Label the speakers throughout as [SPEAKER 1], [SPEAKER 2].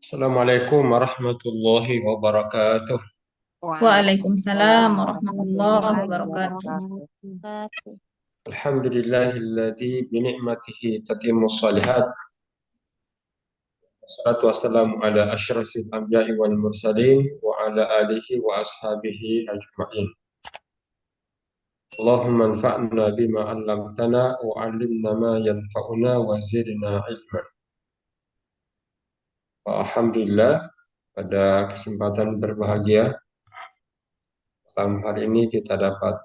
[SPEAKER 1] Assalamualaikum warahmatullahi wabarakatuh.
[SPEAKER 2] Waalaikumsalam warahmatullahi
[SPEAKER 3] Waalaikumsalam
[SPEAKER 2] wabarakatuh.
[SPEAKER 3] warahmatullahi wabarakatuh.
[SPEAKER 1] Alhamdulillahilladzi binikmatihi tatimmu shalihat. Wassalatu wassalamu ala asyrafil anbiya'i wal mursalin wa ala alihi wa ashabihi ajma'in. Allahumma anfa'na bima 'allamtana wa 'allimna ma yanfa'una wa zidna ilman. Alhamdulillah, pada kesempatan berbahagia malam hari ini kita dapat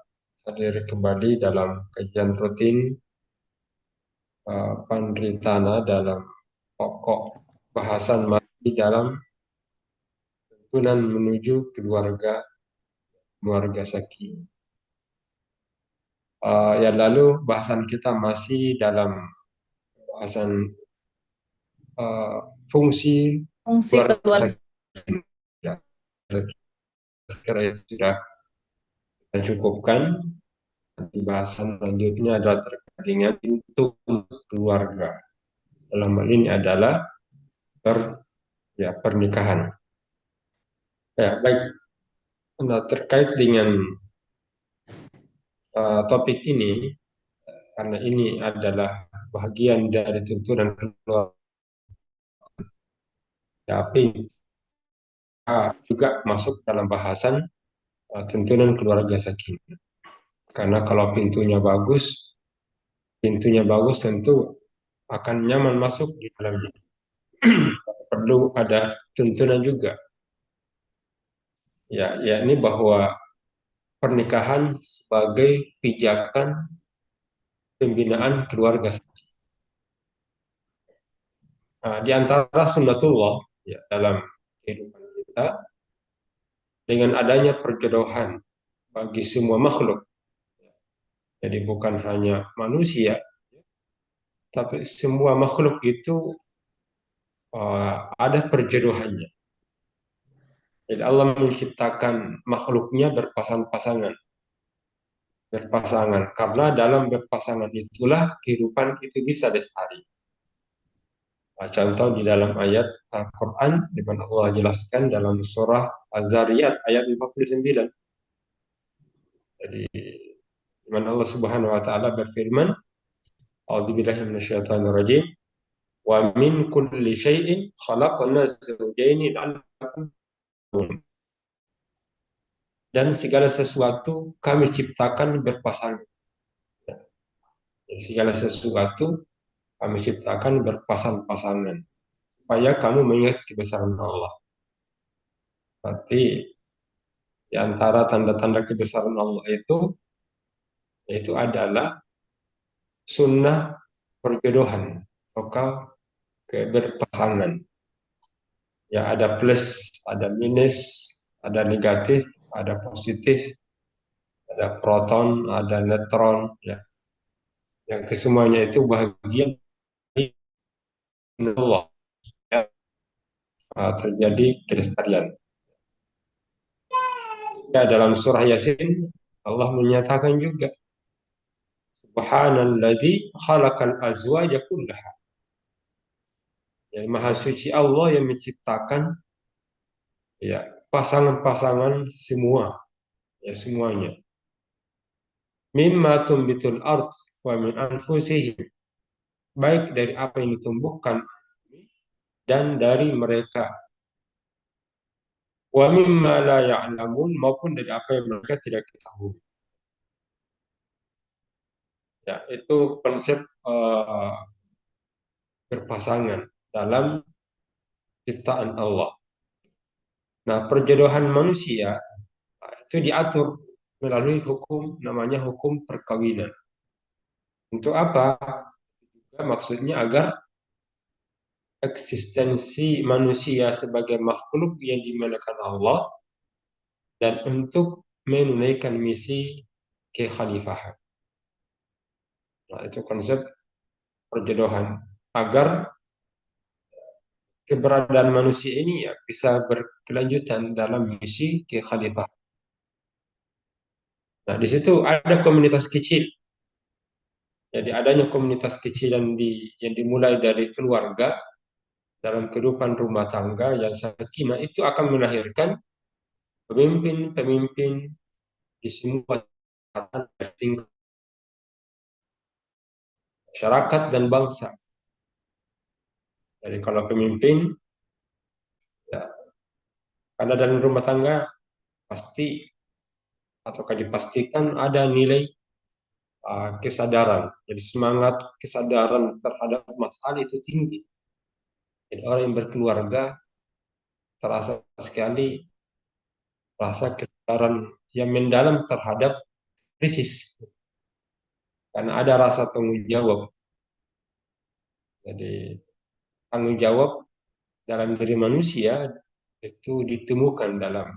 [SPEAKER 1] hadir kembali dalam kajian rutin Pandritana dalam pokok bahasan masih dalam tuntunan menuju keluarga sakinah. Yang lalu bahasan kita masih dalam bahasan fungsi
[SPEAKER 2] Fungsi
[SPEAKER 1] keluarga
[SPEAKER 2] keluarga.
[SPEAKER 1] sakinah. Ya, saya kira itu sudah kita cukupkan. Nanti bahasan selanjutnya adalah terkait dengan pintu keluarga. Dalam hal ini adalah pernikahan. Ya, baik. Nah, terkait dengan topik ini, karena ini adalah bagian dari tuntunan keluarga, juga masuk dalam bahasan tuntunan keluarga sakinah. Karena kalau pintunya bagus tentu akan nyaman masuk di dalamnya. Perlu ada tuntunan juga. Ya, yakni bahwa pernikahan sebagai pijakan pembinaan keluarga. Di antara sunnatullah ya, dalam kehidupan kita dengan adanya perjodohan bagi semua makhluk. Jadi bukan hanya manusia, tapi semua makhluk itu ada perjodohannya. Jadi Allah menciptakan makhluknya berpasangan-pasangan. Karena dalam berpasangan itulah kehidupan itu bisa lestari. Contoh di dalam ayat Al-Quran di mana Allah jelaskan dalam surah Az-Zariyat ayat 59. Jadi di mana Allah Subhanahu wa taala berfirman, A'udzubillahi minasyaitonir rajim. Wa min kulli syai'in khalaqna zawjaini la'allakum tattaqun. Dan segala sesuatu kami ciptakan berpasangan. Dan segala sesuatu kami ciptakan berpasang-pasangan supaya kamu mengingat kebesaran Allah. Berarti di antara tanda-tanda kebesaran Allah itu yaitu adalah sunnah perjodohan atau keberpasangan. Ya, ada plus, ada minus, ada negatif, ada positif, ada proton, ada neutron, ya. Yang kesemuanya itu bagian dari Allah, ya. Terjadi kelestarian. Ya, dalam surah Yasin Allah menyatakan juga Subhanalladzi khalaqal azwaja kullaha. Yang maha suci Allah yang menciptakan ya pasangan-pasangan semua, ya semuanya. Mimma tumbitul ard wa min anfusihim. Baik dari apa yang ditumbuhkan dan dari mereka. Wa mimma la ya'lamun maupun dari apa yang mereka tidak ketahui. Ya, itu konsep berpasangan dalam ciptaan Allah. Nah, perjodohan manusia itu diatur melalui hukum namanya hukum perkawinan. Untuk apa? Maksudnya agar eksistensi manusia sebagai makhluk yang dimanakan Allah dan untuk menunaikan misi kekhalifahan. Nah, itu konsep perjodohan agar keberadaan manusia ini ya bisa berkelanjutan dalam misi kekhalifahan. Nah, di situ ada komunitas kecil Jadi adanya komunitas kecil yang dimulai dari keluarga dalam kehidupan rumah tangga yang sakinah itu akan melahirkan pemimpin-pemimpin di semua tingkat masyarakat dan bangsa. Jadi kalau pemimpin, ya, karena dalam rumah tangga pasti ataukah dipastikan ada nilai kesadaran. Jadi semangat kesadaran terhadap masalah itu tinggi. Jadi orang yang berkeluarga terasa sekali rasa kesadaran yang mendalam terhadap krisis. Karena ada rasa tanggung jawab. Jadi tanggung jawab dalam diri manusia itu ditemukan dalam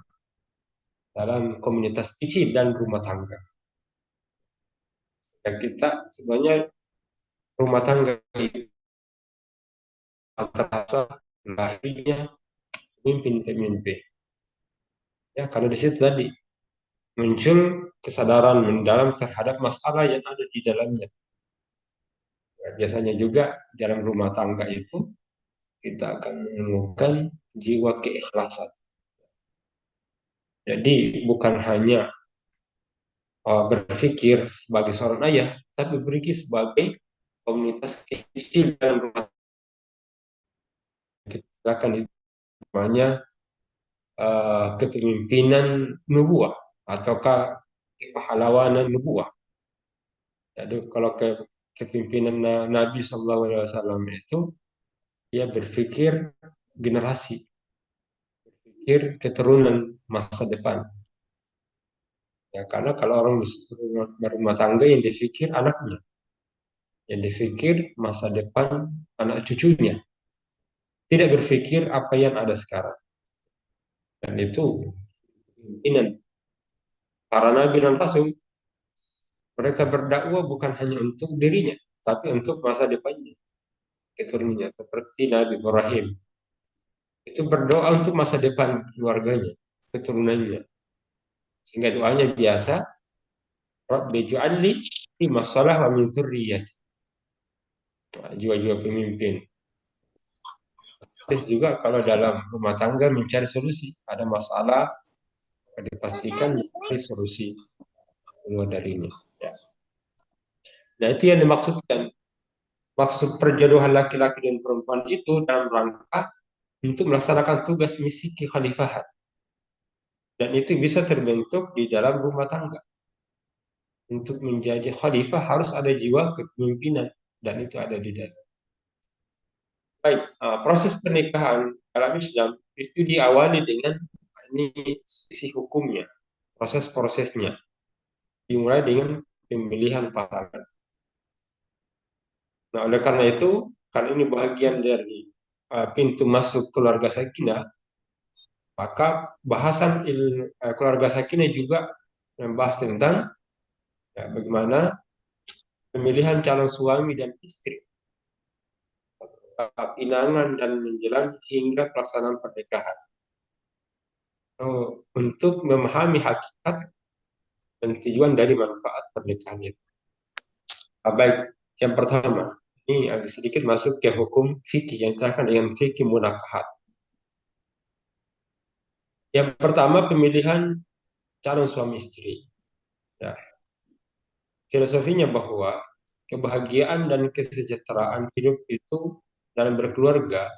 [SPEAKER 1] dalam komunitas kecil dan rumah tangga. Dan kita sebenarnya rumah tangga itu terasa lahirnya pemimpin-pemimpin. Ya, karena di situ tadi muncul kesadaran mendalam terhadap masalah yang ada di dalamnya. Ya, biasanya juga dalam rumah tangga itu kita akan menemukan jiwa keikhlasan. Jadi bukan hanya berpikir sebagai seorang ayah, tapi berpikir sebagai komunitas kecil dalam rumah tangga. Kita akan itu namanya kepemimpinan nubuah ataukah kepahlawanan nubuah. Jadi kalau kepemimpinan Nabi SAW itu dia berpikir generasi, berpikir keturunan masa depan. Ya, karena kalau orang berumah tangga yang dipikir anaknya, yang dipikir masa depan anak cucunya, tidak berpikir apa yang ada sekarang. Dan itu pimpinan para nabi dan rasul, mereka berdakwah bukan hanya untuk dirinya, tapi untuk masa depannya, keturunannya. Seperti Nabi Ibrahim, itu berdoa untuk masa depan keluarganya, keturunannya. Sehingga doanya biasa, Rabbi ij'alni fi masalah wa min dzurriyyati. Jiwa-jiwa pemimpin. Terus juga kalau dalam rumah tangga mencari solusi, ada masalah, dipastikan mencari solusi keluar dari ini. Ya. Nah itu yang dimaksudkan. Maksud perjodohan laki-laki dan perempuan itu dalam rangka untuk melaksanakan tugas misi kekhalifahan. Dan itu bisa terbentuk di dalam rumah tangga. Untuk menjadi khalifah harus ada jiwa kepemimpinan. Dan itu ada di dalam. Baik, proses pernikahan dalam Islam itu diawali dengan ini sisi hukumnya, proses-prosesnya. Dimulai dengan pemilihan pasangan. Nah, oleh karena itu, karena ini bagian dari pintu masuk keluarga sakinah, maka bahasan keluarga sakinah juga membahas tentang ya, bagaimana pemilihan calon suami dan istri, pinangan dan menjelang hingga pelaksanaan pernikahan. Untuk memahami hakikat dan tujuan dari manfaat pernikahan itu. Baik, yang pertama, ini agak sedikit masuk ke hukum fikih yang diterapkan dengan fikih munakahat. Yang pertama, pemilihan calon suami istri. Ya, filosofinya bahwa kebahagiaan dan kesejahteraan hidup itu dalam berkeluarga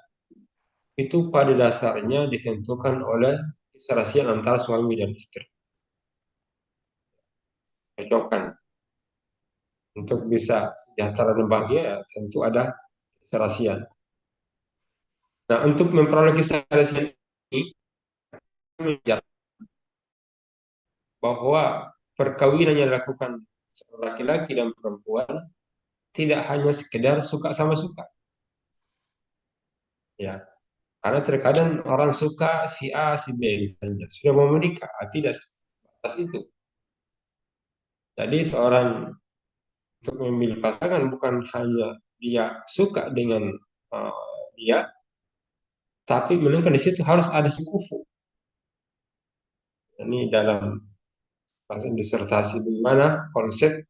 [SPEAKER 1] itu pada dasarnya ditentukan oleh keserasian antara suami dan istri. Cocokan untuk bisa sejahtera dan bahagia ya, tentu ada keserasian. Nah, untuk memperoleh keserasian ini bahwa perkawinan yang dilakukan laki-laki dan perempuan tidak hanya sekedar suka sama suka. Ya, karena terkadang orang suka si A, si B misalnya, sudah mau menikah, tidak sebatas itu. Jadi seorang untuk memilih pasangan bukan hanya dia suka dengan dia, tapi melainkan di situ harus ada sekufu. Ini dalam bahasa disertasi bagaimana konsep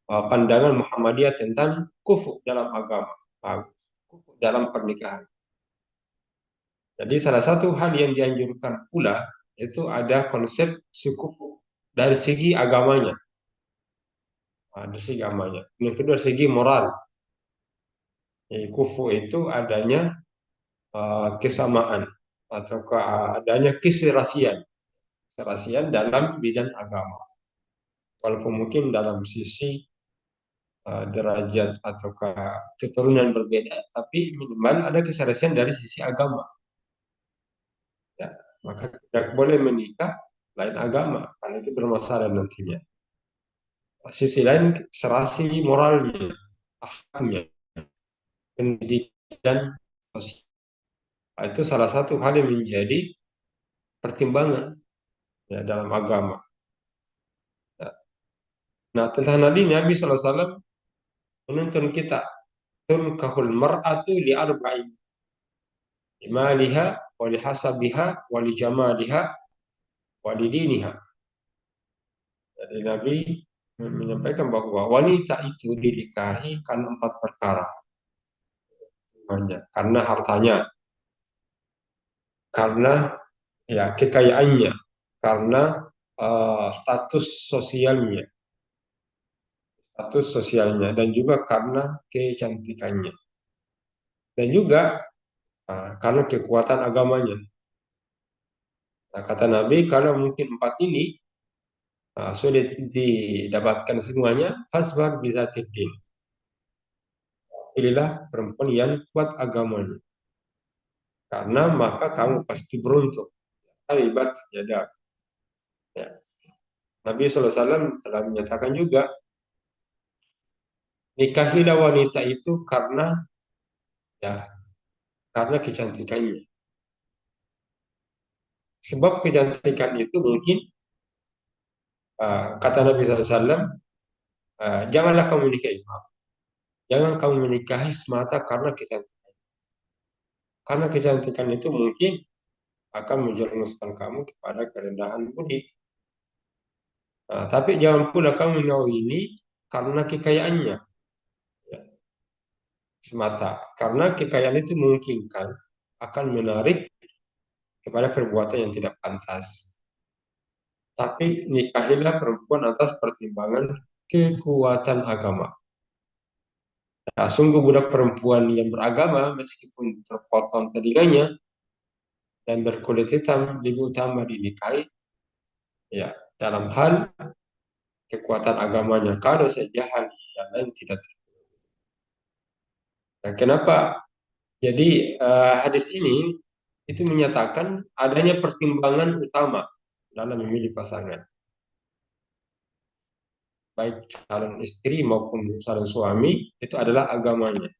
[SPEAKER 1] pandangan Muhammadiyah tentang kufu dalam agama, kufu dalam pernikahan. Jadi salah satu hal yang dianjurkan pula itu ada konsep sekufu dari segi agamanya, dari segi agamanya. Yang kedua segi moral. Jadi kufu itu adanya kesamaan atau adanya keserasian dalam bidang agama. Walaupun mungkin dalam sisi derajat atau keturunan berbeda, tapi minimal ada keserasian dari sisi agama. Ya, maka tidak boleh menikah lain agama, karena itu bermasalah nantinya. Sisi lain serasi moralnya, akhlaknya, pendidikan sosial. Itu salah satu hal yang menjadi pertimbangan ya, dalam agama. Ya. Nah, tentang Nabi SAW menuntun kita tunkahul mar'atu li arba'in limaliha wa lihasabiha wa li jamaliha wa li diniha. Jadi Nabi menyampaikan bahwa wanita itu dinikahi karena 4 perkara. Karena hartanya, karena ya kekayaannya, karena status sosialnya, dan juga karena kecantikannya, dan juga karena kekuatan agamanya. Nah, kata Nabi, kalau mungkin 4 ini sulit didapatkan semuanya, fasbar bisa din. Pilihlah perempuan yang kuat agamanya, karena maka kamu pasti beruntung. Alibat ya. Nabi SAW telah menyatakan juga, nikahilah wanita itu ya karena kecantikannya. Sebab kecantikan itu mungkin kata Nabi SAW, janganlah kamu menikahi, jangan kamu menikahi semata karena kecantikan. Karena kecantikan itu mungkin akan menjerumuskan kamu kepada kerendahan budi. Tapi jangan pula kamu ini karena kekayaannya ya, semata. Karena kekayaan itu memungkinkan akan menarik kepada perbuatan yang tidak pantas. Tapi nikahilah perempuan atas pertimbangan kekuatan agama. Nah, sungguh budak perempuan yang beragama meskipun terpotong telinganya dan berkulit hitam lebih utama dinikahi ya dalam hal kekuatan agamanya, kalau saja hal yang lain tidak. Nah, kenapa? Jadi hadis ini itu menyatakan adanya pertimbangan utama dalam memilih pasangan, baik calon istri maupun calon suami, itu adalah agamanya.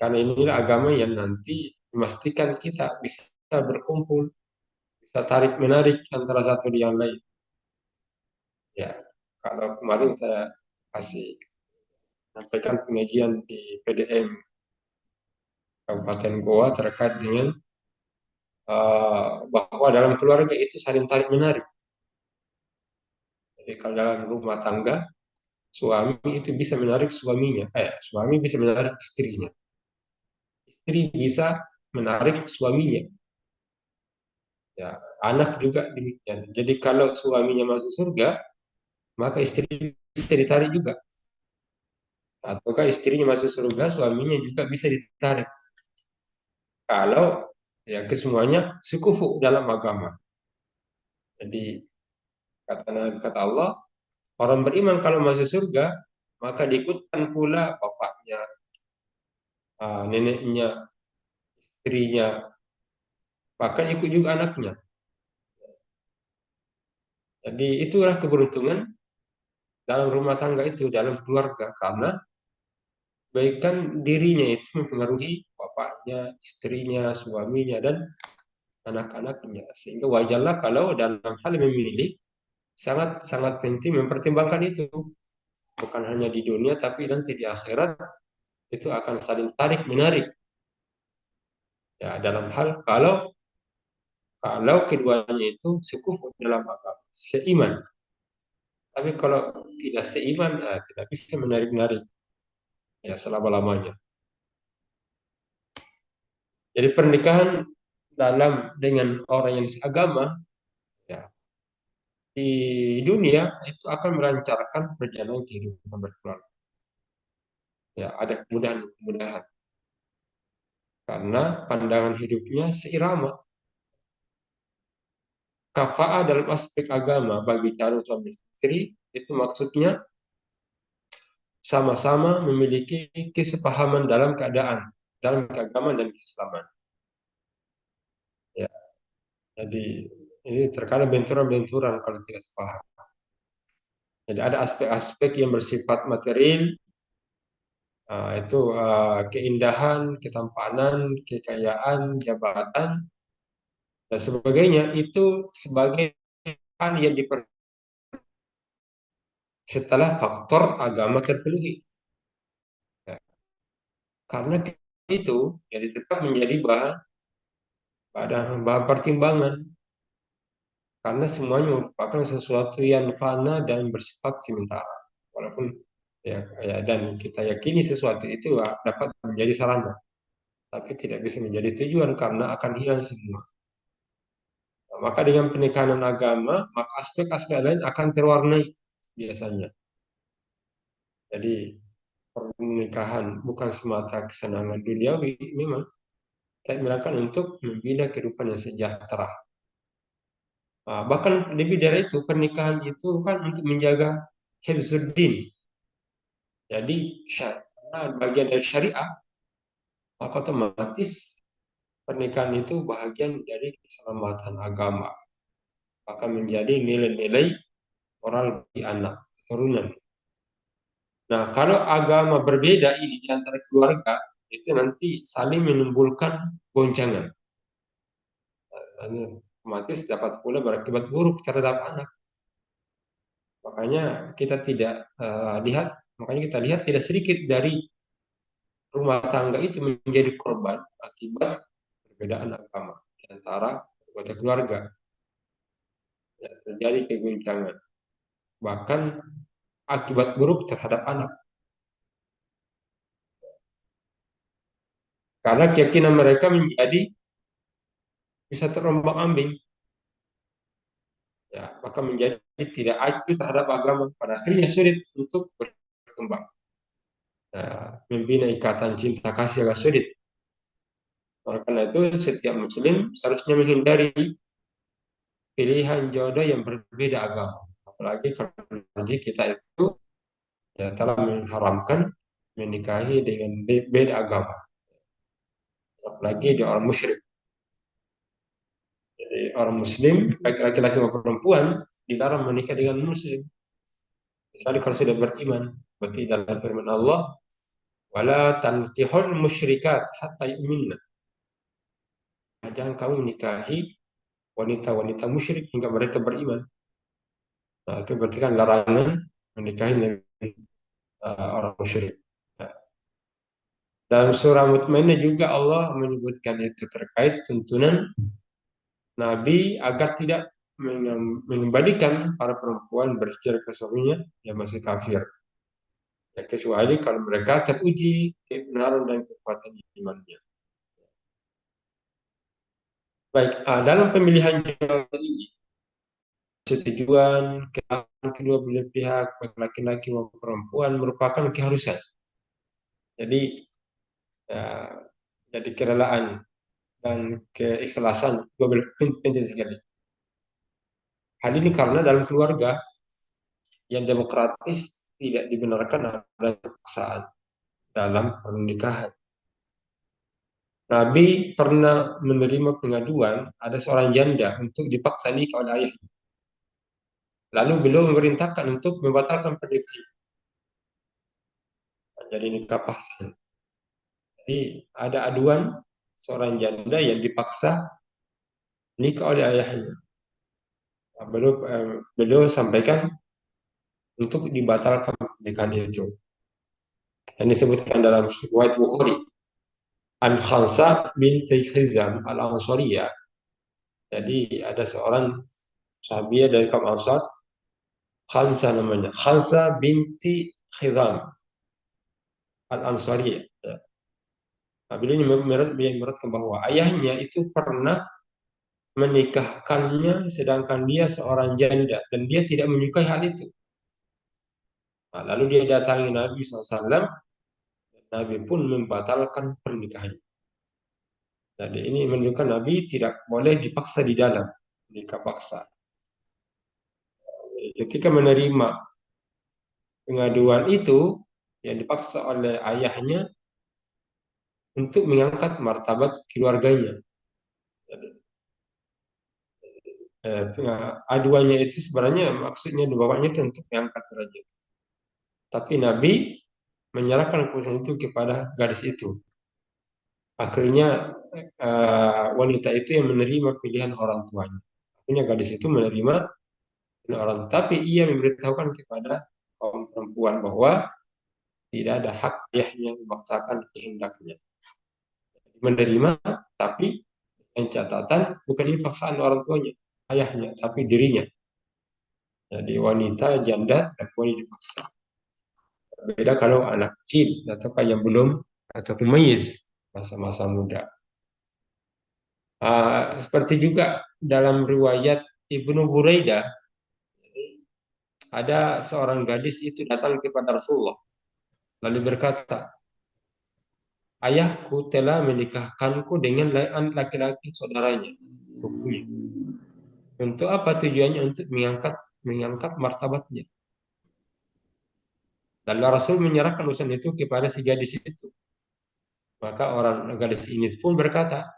[SPEAKER 1] Karena inilah agama yang nanti memastikan kita bisa berkumpul, bisa tarik menarik antara satu dengan lain. Ya, kalau kemarin saya kasih sampaikan pengajian di PDM Kabupaten Goa terkait dengan bahwa dalam keluarga itu saling tarik menarik. Jadi kalau dalam rumah tangga, suami itu bisa menarik suaminya, suami bisa menarik istrinya, istri bisa menarik suaminya, ya anak juga demikian. Jadi kalau suaminya masuk surga, maka istri bisa ditarik juga, ataukah istrinya masuk surga, suaminya juga bisa ditarik. Kalau ya kesemuanya sekufu dalam agama. Jadi kata Allah, orang beriman kalau masuk surga, maka diikutkan pula bapaknya, neneknya, istrinya, bahkan ikut juga anaknya. Jadi itulah keberuntungan dalam rumah tangga itu, dalam keluarga, karena baikkan dirinya itu mempengaruhi bapaknya, istrinya, suaminya, dan anak-anaknya. Sehingga wajarlah kalau dalam hal memilih sangat sangat penting mempertimbangkan itu, bukan hanya di dunia tapi nanti di akhirat itu akan saling tarik menarik. Ya, dalam hal kalau keduanya itu sekufu dalam agama, seiman. Tapi kalau tidak seiman, tidak bisa menarik-narik ya selama-lamanya. Jadi pernikahan dengan orang yang seagama ya di dunia itu akan melancarkan perjalanan kehidupan berkeluarga. Ya, ada kemudahan-kemudahan karena pandangan hidupnya seirama. Kafa'ah dalam aspek agama bagi calon suami istri itu maksudnya sama-sama memiliki kesepahaman dalam keagamaan dan keislaman. Ya, jadi ini terkadang benturan-benturan kalau tidak sepaham. Jadi ada aspek-aspek yang bersifat material, itu keindahan, ketampanan, kekayaan, jabatan, dan sebagainya itu sebagai hal yang setelah faktor agama terpenuhi. Ya, karena itu jadi tetap menjadi bahan pertimbangan karena semuanya merupakan sesuatu yang fana dan bersifat sementara. Walaupun dan kita yakini sesuatu itu dapat menjadi sarana, tapi tidak bisa menjadi tujuan karena akan hilang semua. Nah, maka dengan penekanan agama, maka aspek-aspek lain akan terwarnai biasanya. Jadi pernikahan bukan semata kesenangan duniawi memang, tapi melakukan untuk membina kehidupan yang sejahtera. Nah, bahkan lebih dari itu, pernikahan itu kan untuk menjaga hifzuddin. Jadi karena bagian dari syariah, maka otomatis pernikahan itu bagian dari keselamatan agama. Akan menjadi nilai-nilai moral bagi anak, keturunan. Nah, kalau agama berbeda ini di antara keluarga, itu nanti saling menimbulkan goncangan. Dan otomatis dapat pula berakibat buruk terhadap anak. Makanya kita tidak makanya kita lihat tidak sedikit dari rumah tangga itu menjadi korban akibat perbedaan agama di antara anggota keluarga. Ya, terjadi keguncangan. Bahkan akibat buruk terhadap anak. Karena keyakinan mereka menjadi bisa terombang-ambing. Ya, maka menjadi tidak acuh terhadap agama. Pada akhirnya sulit untuk berkembang. Ya, membina ikatan cinta kasih agak sulit. Oleh karena itu, setiap muslim seharusnya menghindari pilihan jodoh yang berbeda agama. Apalagi kalau kita itu ya, telah mengharamkan menikahi dengan beda agama. Apalagi dia orang musyrik. Jadi orang muslim, baik laki-laki maupun perempuan, dilarang menikah dengan muslim. Kecuali kalau sudah beriman. Berarti dalam firman Allah, wala tankihul musyrikat hatta yu'minna. Jangan kamu menikahi wanita-wanita musyrik hingga mereka beriman. Nah, itu berarti kan larangan menikahi dengan orang musyrik. Nah, dalam surah Mutmainnah juga Allah menyebutkan itu terkait tuntunan Nabi agar tidak mengembalikan para perempuan berhijrah ke suaminya yang masih kafir. Ya, kecuali kalau mereka teruji kebenaran dan kekuatan imannya. Baik, dalam pemilihan jodoh ini, setujuan kedua belah pihak, baik laki-laki maupun perempuan, merupakan keharusan. Jadi, ya, jadi kerelaan dan keikhlasan dua belah penting sekali. Hal ini karena dalam keluarga yang demokratis tidak dibenarkan ada paksaan dalam pernikahan. Nabi pernah menerima pengaduan ada seorang janda untuk dipaksa nikah oleh ayahnya. Lalu beliau memerintahkan untuk membatalkan pernikahan. Jadi nikah paksa. Jadi ada aduan seorang janda yang dipaksa nikah oleh ayahnya. Beliau sampaikan untuk dibatalkan pernikahan itu. Yang disebutkan dalam riwayat Bukhari an Khansa binti Hizam al-Ansariyah. Jadi ada seorang sahabiah dari kaum Ansar Khansa namanya. Khansa binti Khidam Al-Ansari. Ya. Nah, beliau menyebutkan bahwa ayahnya itu pernah menikahkannya sedangkan dia seorang janda dan dia tidak menyukai hal itu. Nah, lalu dia datangi Nabi SAW, dan Nabi pun membatalkan pernikahannya. Jadi ini menunjukkan Nabi tidak boleh dipaksa di dalam nikah paksa. Ketika menerima pengaduan itu yang dipaksa oleh ayahnya untuk mengangkat martabat keluarganya. Jadi, aduannya itu sebenarnya maksudnya bapaknya itu untuk mengangkat derajat. Tapi Nabi menyerahkan keputusan itu kepada gadis itu. Akhirnya wanita itu yang menerima pilihan orang tuanya. Akhirnya gadis itu menerima pilihan orang, tapi ia memberitahukan kepada kaum perempuan bahwa tidak ada hak ayahnya memaksakan kehendaknya. Menerima, tapi yang catatan bukan ini paksaan orang tuanya, ayahnya, tapi dirinya. Jadi wanita janda dan boleh dipaksa. Beda kalau anak kecil atau yang belum atau mumayyiz masa-masa muda. Seperti juga dalam riwayat Ibnu Buraidah, ada seorang gadis itu datang kepada Rasulullah lalu berkata, ayahku telah menikahkanku dengan laki-laki saudaranya, sepupunya. Untuk apa tujuannya? Untuk mengangkat martabatnya. Lalu Rasul menyerahkan urusan itu kepada si gadis itu. Maka orang gadis ini pun berkata,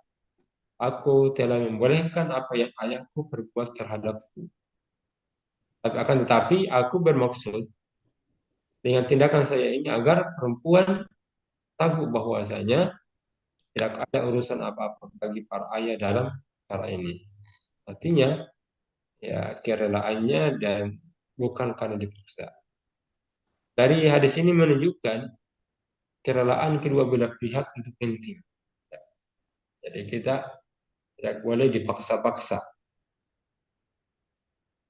[SPEAKER 1] aku telah membolehkan apa yang ayahku perbuat terhadapku. Akan tetapi aku bermaksud dengan tindakan saya ini agar perempuan tahu bahwasanya tidak ada urusan apa-apa bagi para ayah dalam perkara ini. Artinya ya kerelaannya dan bukan karena dipaksa. Dari hadis ini menunjukkan kerelaan kedua belah pihak itu penting. Jadi kita tidak boleh dipaksa-paksa.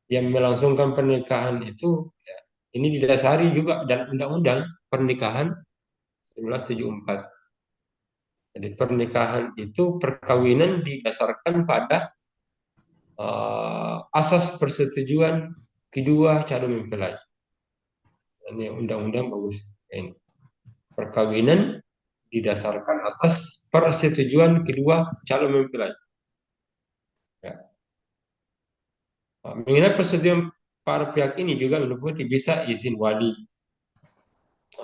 [SPEAKER 1] Yang melangsungkan pernikahan itu ya, ini didasari juga dalam undang-undang pernikahan 1974. Jadi pernikahan itu perkawinan didasarkan pada asas persetujuan kedua calon mempelai. Ini undang-undang bagus. Ini perkawinan didasarkan atas persetujuan kedua calon mempelai. Ya. Mengenai persetujuan para pihak ini juga meliputi bisa izin wali.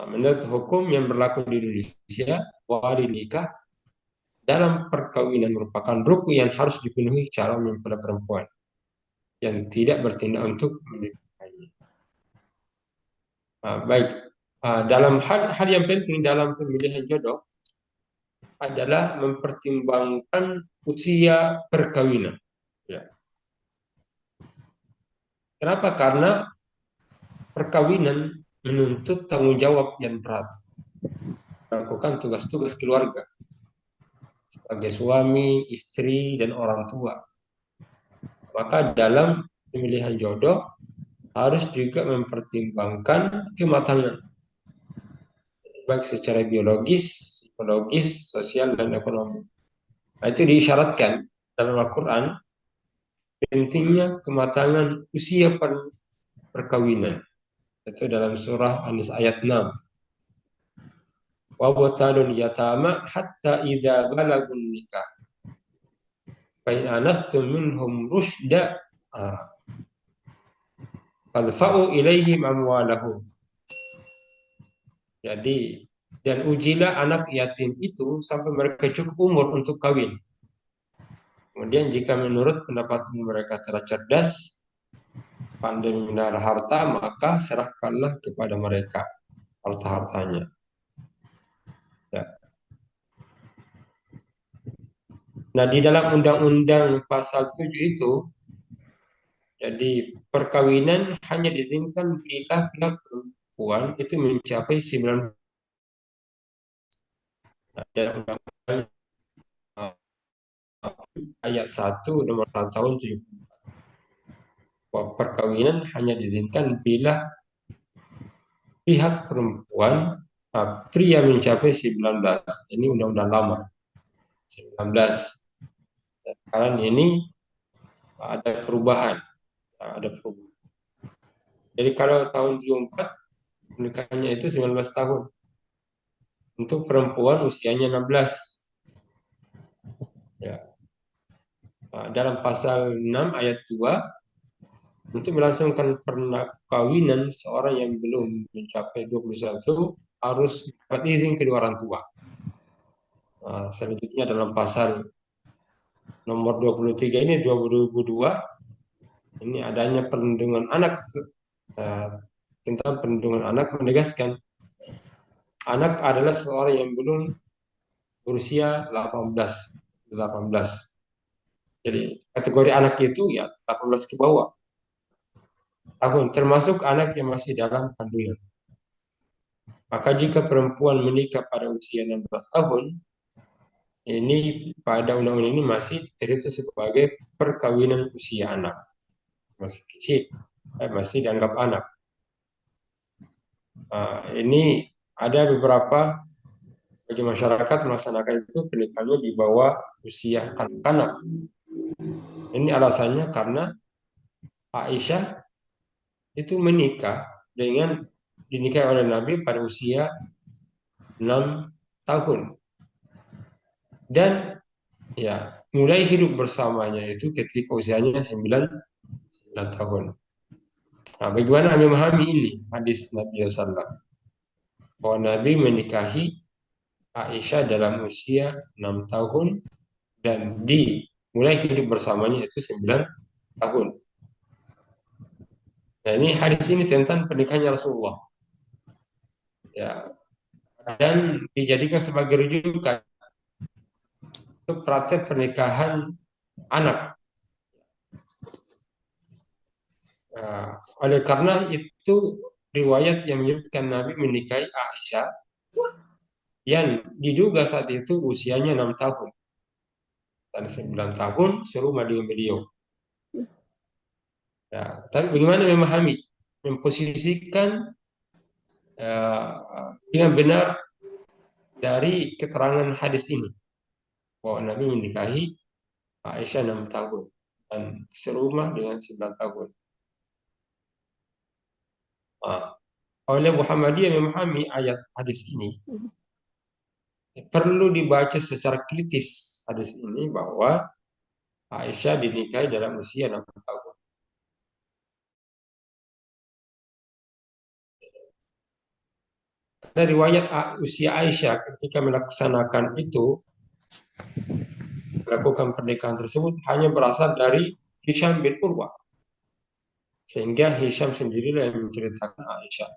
[SPEAKER 1] Menurut hukum yang berlaku di Indonesia, wali nikah dalam perkawinan merupakan rukun yang harus dipenuhi calon mempelai perempuan yang tidak bertindak untuk menikahinya. Baik, dalam hal yang penting dalam pemilihan jodoh adalah mempertimbangkan usia perkawinan. Ya. Kenapa? Karena perkawinan menuntut tanggung jawab yang berat, melakukan tugas-tugas keluarga sebagai suami, istri, dan orang tua. Maka dalam pemilihan jodoh harus juga mempertimbangkan kematangan, baik secara biologis, psikologis, sosial, dan ekonomi. Nah, itu diisyaratkan dalam Al-Quran pentingnya kematangan usia perkawinan. Itu dalam surah An-Nisa ayat 6. Wa batalul yatama hatta idza balagun nikah. Fa in anastum minhum rusyda fadfa'u ilaihim amwalahum. Jadi dan ujilah anak yatim itu sampai mereka cukup umur untuk kawin. Kemudian jika menurut pendapat mereka telah cerdas, pandai memelihara harta, maka serahkanlah kepada mereka harta-hartanya. Ya. Nah, di dalam Undang-Undang Pasal 7 itu, jadi perkawinan hanya diizinkan bila pihak perempuan itu mencapai 9. Nah, dalam Undang-Undang ayat 1 nomor 1 tahun 70. bahwa perkawinan hanya diizinkan bila pihak perempuan, pria mencapai 19. Ini undang-undang lama, 19. Sekarang ini ada perubahan, ada perubahan. Jadi kalau tahun 74 menikahnya itu 19 tahun. Untuk perempuan usianya 16. Ya. Dalam pasal 6 ayat 2, untuk melangsungkan perkawinan seorang yang belum mencapai 21 harus dapat izin kedua orang tua. Selanjutnya dalam pasal nomor 23 ini 2022, ini adanya perlindungan anak, tentang perlindungan anak menegaskan anak adalah seorang yang belum berusia 18. Jadi kategori anak itu ya 18 ke bawah tahun, termasuk anak yang masih dalam kandungan. Maka jika perempuan menikah pada usia 16 tahun, ini pada undang-undang ini masih terhitung sebagai perkawinan usia anak. Masih kecil, masih dianggap anak. Ini ada beberapa bagi masyarakat melaksanakan itu pernikahannya di bawah usia anak-anak. Ini alasannya karena Aisyah itu menikah dinikahi oleh Nabi pada usia 6 tahun. Dan ya mulai hidup bersamanya itu ketika usianya 9 tahun. Nah, bagaimana memahami ini hadis Nabi SAW? Bahwa Nabi menikahi Aisyah dalam usia 6 tahun dan mulai hidup bersamanya itu 9 tahun. Nah, ini hadis ini tentang pernikahannya Rasulullah. Ya, dan dijadikan sebagai rujukan untuk praktek pernikahan anak. Oleh karena itu riwayat yang menyebutkan Nabi menikahi Aisyah yang diduga saat itu usianya 6 tahun dan 9 tahun serumah dengan beliau. Ya, tapi bagaimana memahami, memposisikan dengan benar dari keterangan hadis ini bahwa Nabi menikahi Aisyah 6 tahun dan serumah dengan 9 tahun. Oleh Muhammadiyah memahami ayat hadis ini, perlu dibaca secara kritis hadis ini bahwa Aisyah dinikahi dalam usia 6 tahun. Dari riwayat usia Aisyah ketika melaksanakan itu, melakukan pernikahan tersebut hanya berasal dari Hisham bin Urwah. Sehingga Hisham sendirilah yang menceritakan Aisyah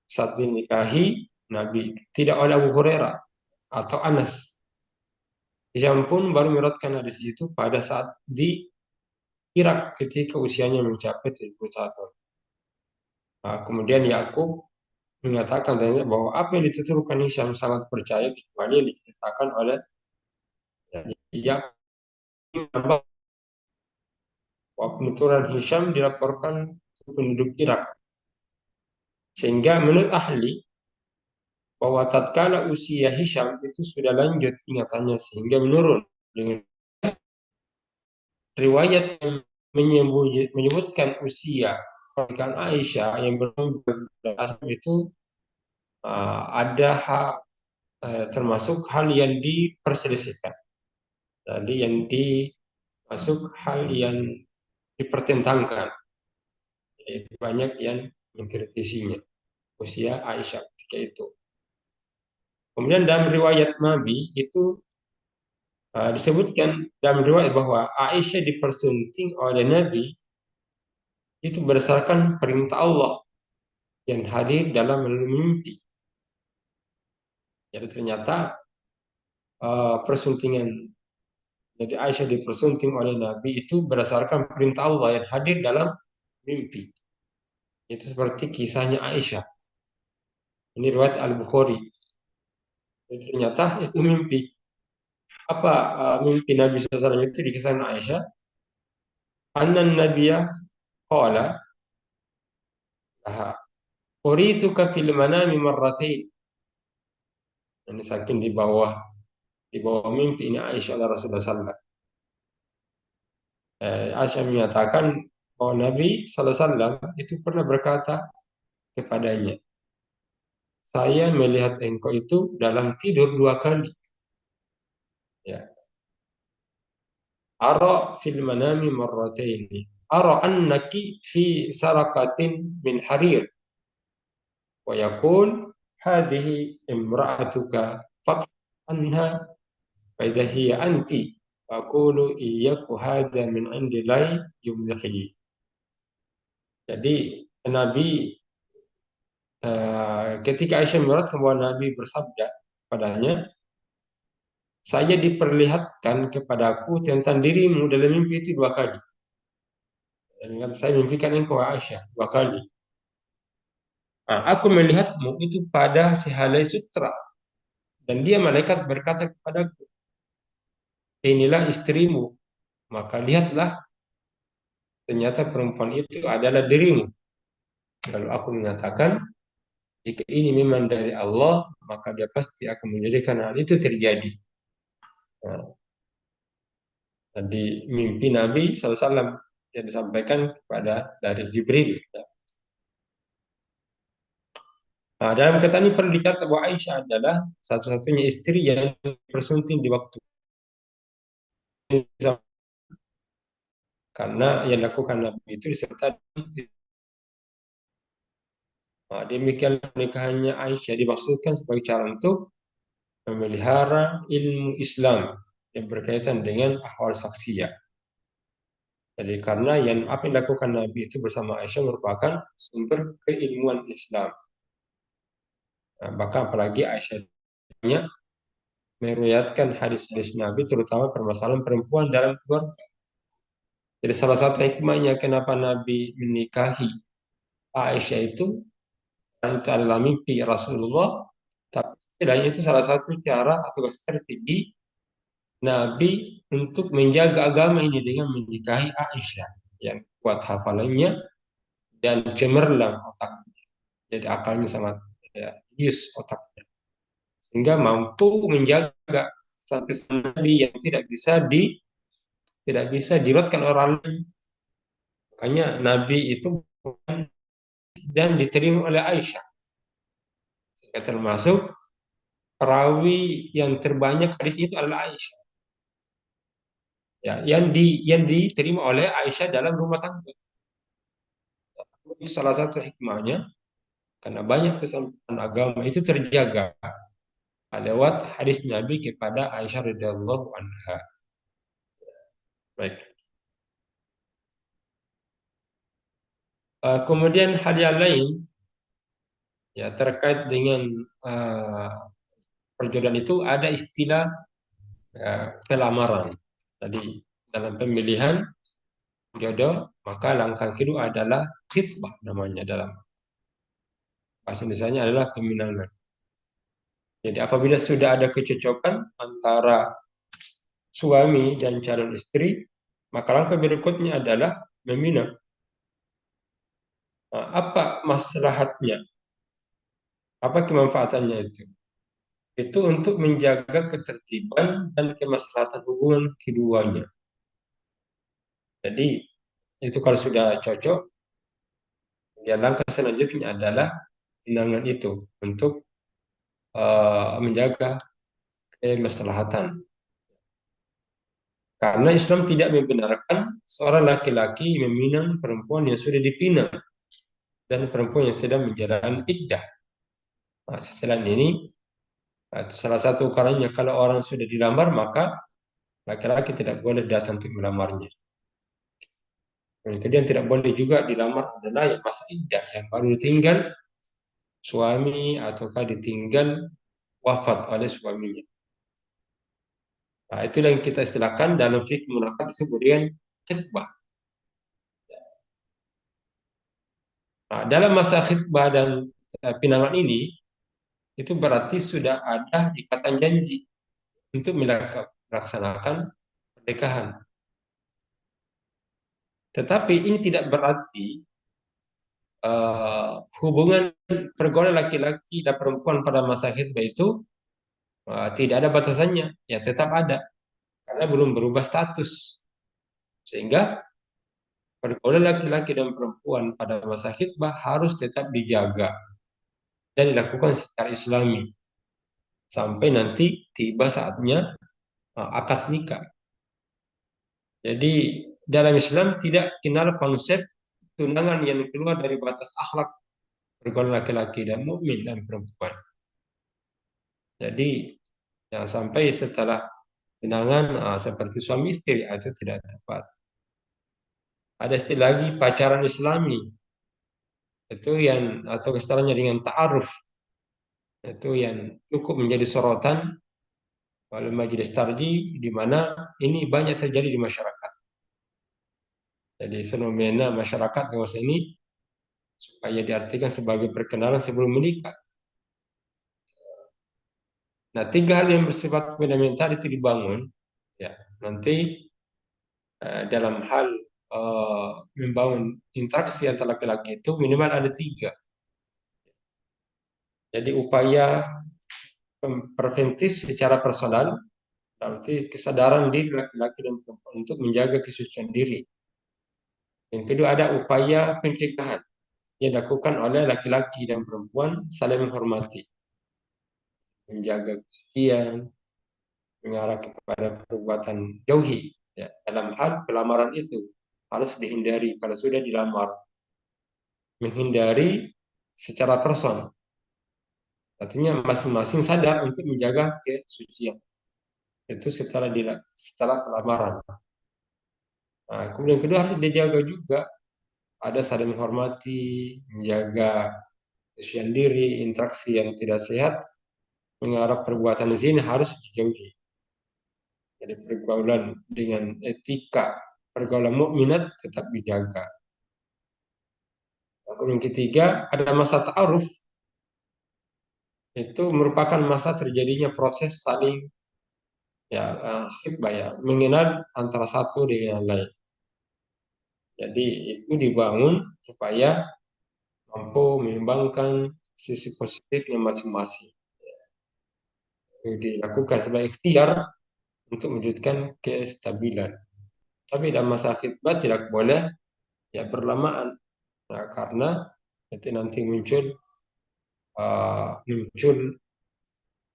[SPEAKER 1] saat dinikahi Nabi, tidak oleh Abu Hurairah atau Anas. Hisham pun baru meriwayatkan hadis itu pada saat di Irak ketika usianya mencapai 71. Kemudian Yakub mengatakan bahwa apa yang dituturkan Hisham sangat percaya kecuali yang diceritakan oleh Yakub. Penuturan Hisham dilaporkan ke penduduk Irak, sehingga menurut ahli bahwa tatkala usia Hisham itu sudah lanjut ingatannya sehingga menurun, dengan riwayat yang menyebutkan usia pernikahan Aisyah yang berasal itu ada termasuk hal yang diperselisihkan. Jadi yang masuk hal yang dipertentangkan. Jadi banyak yang mengkritisinya usia Aisyah ketika itu. Kemudian dalam riwayat Nabi itu disebutkan dalam riwayat bahwa Aisyah dipersunting oleh Nabi itu berdasarkan perintah Allah yang hadir dalam mimpi. Jadi ternyata persuntingan, jadi Aisyah dipersunting oleh Nabi itu berdasarkan perintah Allah yang hadir dalam mimpi. Itu seperti kisahnya Aisyah. Ini riwayat Al-Bukhari. Ternyata itu mimpi. Apa mimpi Nabi SAW itu di kisah Aisyah? anna nabiyya qala laha urituka fil manami marratain. Ini saking di bawah mimpi ini Aisyah oleh Rasulullah SAW. Aisyah menyatakan bahwa Nabi SAW itu pernah berkata kepadanya, saya melihat engkau itu dalam tidur 2 kali. Ya. Ara fil manami marrataini. Ara annaki fi saraqatin min harir. Wa yaqul hadhihi imra'atuka faqh anha fa idha hiya anti. Aqulu iyyaku hadha min indi lai yumlihi. Jadi Nabi ketika Aisyah meriwayatkan bahwa Nabi bersabda padanya, saya diperlihatkan kepadaku tentang dirimu dalam mimpi itu 2 kali. Dan saya mimpikan engkau Aisyah 2 kali. Nah, aku melihatmu itu pada sehelai sutra. Dan dia malaikat berkata kepadaku, inilah istrimu. Maka lihatlah, ternyata perempuan itu adalah dirimu. Lalu aku mengatakan, jika ini memang dari Allah, maka dia pasti akan menjadikan hal itu terjadi. Nah, di mimpi Nabi SAW yang disampaikan kepada dari Jibril. Nah, dalam kata ini perlu dicatat bahwa Aisyah adalah satu-satunya istri yang bersunting di waktu itu. Karena yang dilakukan Nabi itu disertai. Nah, demikian nikahannya Aisyah dimaksudkan sebagai cara untuk memelihara ilmu Islam yang berkaitan dengan ahwal saksiyah. Jadi karena apa yang dilakukan Nabi itu bersama Aisyah merupakan sumber keilmuan Islam. Nah, bahkan apalagi Aisyah meriwayatkan hadis-hadis Nabi terutama permasalahan perempuan dalam keluarga. Jadi salah satu hikmahnya kenapa Nabi menikahi Aisyah itu adalah mimpi Rasulullah, tapi setidaknya itu salah satu cara atau strategi Nabi untuk menjaga agama ini dengan menikahi Aisyah yang kuat hafalannya dan cemerlang otaknya. Jadi akalnya sangat yes otaknya, sehingga mampu menjaga sampai Nabi yang tidak bisa diruatkan orang lain. Makanya Nabi itu dan diterima oleh Aisyah. Sehingga termasuk perawi yang terbanyak hadis itu adalah Aisyah. Ya, yang diterima oleh Aisyah dalam rumah tangga. Itu salah satu hikmahnya karena banyak pesan agama itu terjaga lewat hadis Nabi kepada Aisyah radhiyallahu anha. Baik. Kemudian hal yang lain ya terkait dengan perjodohan itu ada istilah pelamaran. Jadi dalam pemilihan jodoh maka langkah kedua adalah khitbah namanya dalam bahasa Indonesia adalah peminangan. Jadi apabila sudah ada kecocokan antara suami dan calon istri, maka langkah berikutnya adalah meminang. Nah, apa maslahatnya? Apa kemanfaatannya itu? Itu untuk menjaga ketertiban dan kemaslahatan hubungan keduanya. Jadi itu kalau sudah cocok, ya langkah selanjutnya adalah pinangan itu untuk menjaga kemaslahatan. Karena Islam tidak membenarkan seorang laki-laki meminang perempuan yang sudah dipinang dan perempuan yang sedang menjalani iddah. Nah, selain ini, salah satu ukurannya kalau orang sudah dilamar maka laki-laki tidak boleh datang untuk melamarnya. Kemudian tidak boleh juga dilamar adalah yang masa iddah yang baru ditinggal suami ataukah ditinggal wafat oleh suaminya. Nah, itulah yang kita istilahkan dalam fikih munakat disebut dengan khitbah. Nah, dalam masa khitbah dan pinangan ini itu berarti sudah ada ikatan janji untuk melaksanakan pernikahan. Tetapi ini tidak berarti hubungan pergaulan laki-laki dan perempuan pada masa khidbah itu tidak ada batasannya, ya tetap ada karena belum berubah status. Sehingga pergaulan laki-laki dan perempuan pada masa khidbah harus tetap dijaga dan dilakukan secara Islami sampai nanti tiba saatnya akad nikah. Jadi dalam Islam tidak kenal konsep tunangan yang keluar dari batas akhlak pergaulan laki-laki dan mukmin dan perempuan. Jadi jangan sampai setelah tunangan seperti suami istri itu tidak tepat. Ada istilah lagi pacaran Islami itu yang atau istilahnya dengan ta'aruf itu yang cukup menjadi sorotan oleh majelis tarji di mana ini banyak terjadi di masyarakat. Jadi fenomena masyarakat dewasa ini supaya diartikan sebagai perkenalan sebelum menikah. Nah, tiga hal yang bersifat fundamental itu dibangun, ya. Nanti dalam hal membangun interaksi antara laki-laki itu minimal ada tiga. Jadi upaya preventif secara personal, berarti kesadaran diri laki-laki dan perempuan untuk menjaga kesucian diri. Yang kedua ada upaya pencegahan yang dilakukan oleh laki-laki dan perempuan saling menghormati, menjaga kesucian, mengarah kepada perbuatan jauhi. Ya, dalam hal pelamaran itu harus dihindari kalau sudah dilamar, menghindari secara person. Artinya masing-masing sadar untuk menjaga kesucian. Itu setelah pelamaran. Nah, kemudian kedua harus dijaga juga. Ada saling menghormati, menjaga kesucian diri, interaksi yang tidak sehat, mengarah perbuatan zina harus dijauhi. Jadi pergaulan dengan etika, pergaulan mukminat tetap dijaga. Kemudian ketiga, ada masa ta'aruf. Itu merupakan masa terjadinya proses saling khitbah ya, mengenal antara satu dengan yang lain. Jadi itu dibangun supaya mampu mengembangkan sisi positifnya masing-masing. Itu dilakukan sebagai ikhtiar untuk mewujudkan kestabilan. Tapi dalam masa khidbah tidak boleh ya berlamaan, nah, karena nanti muncul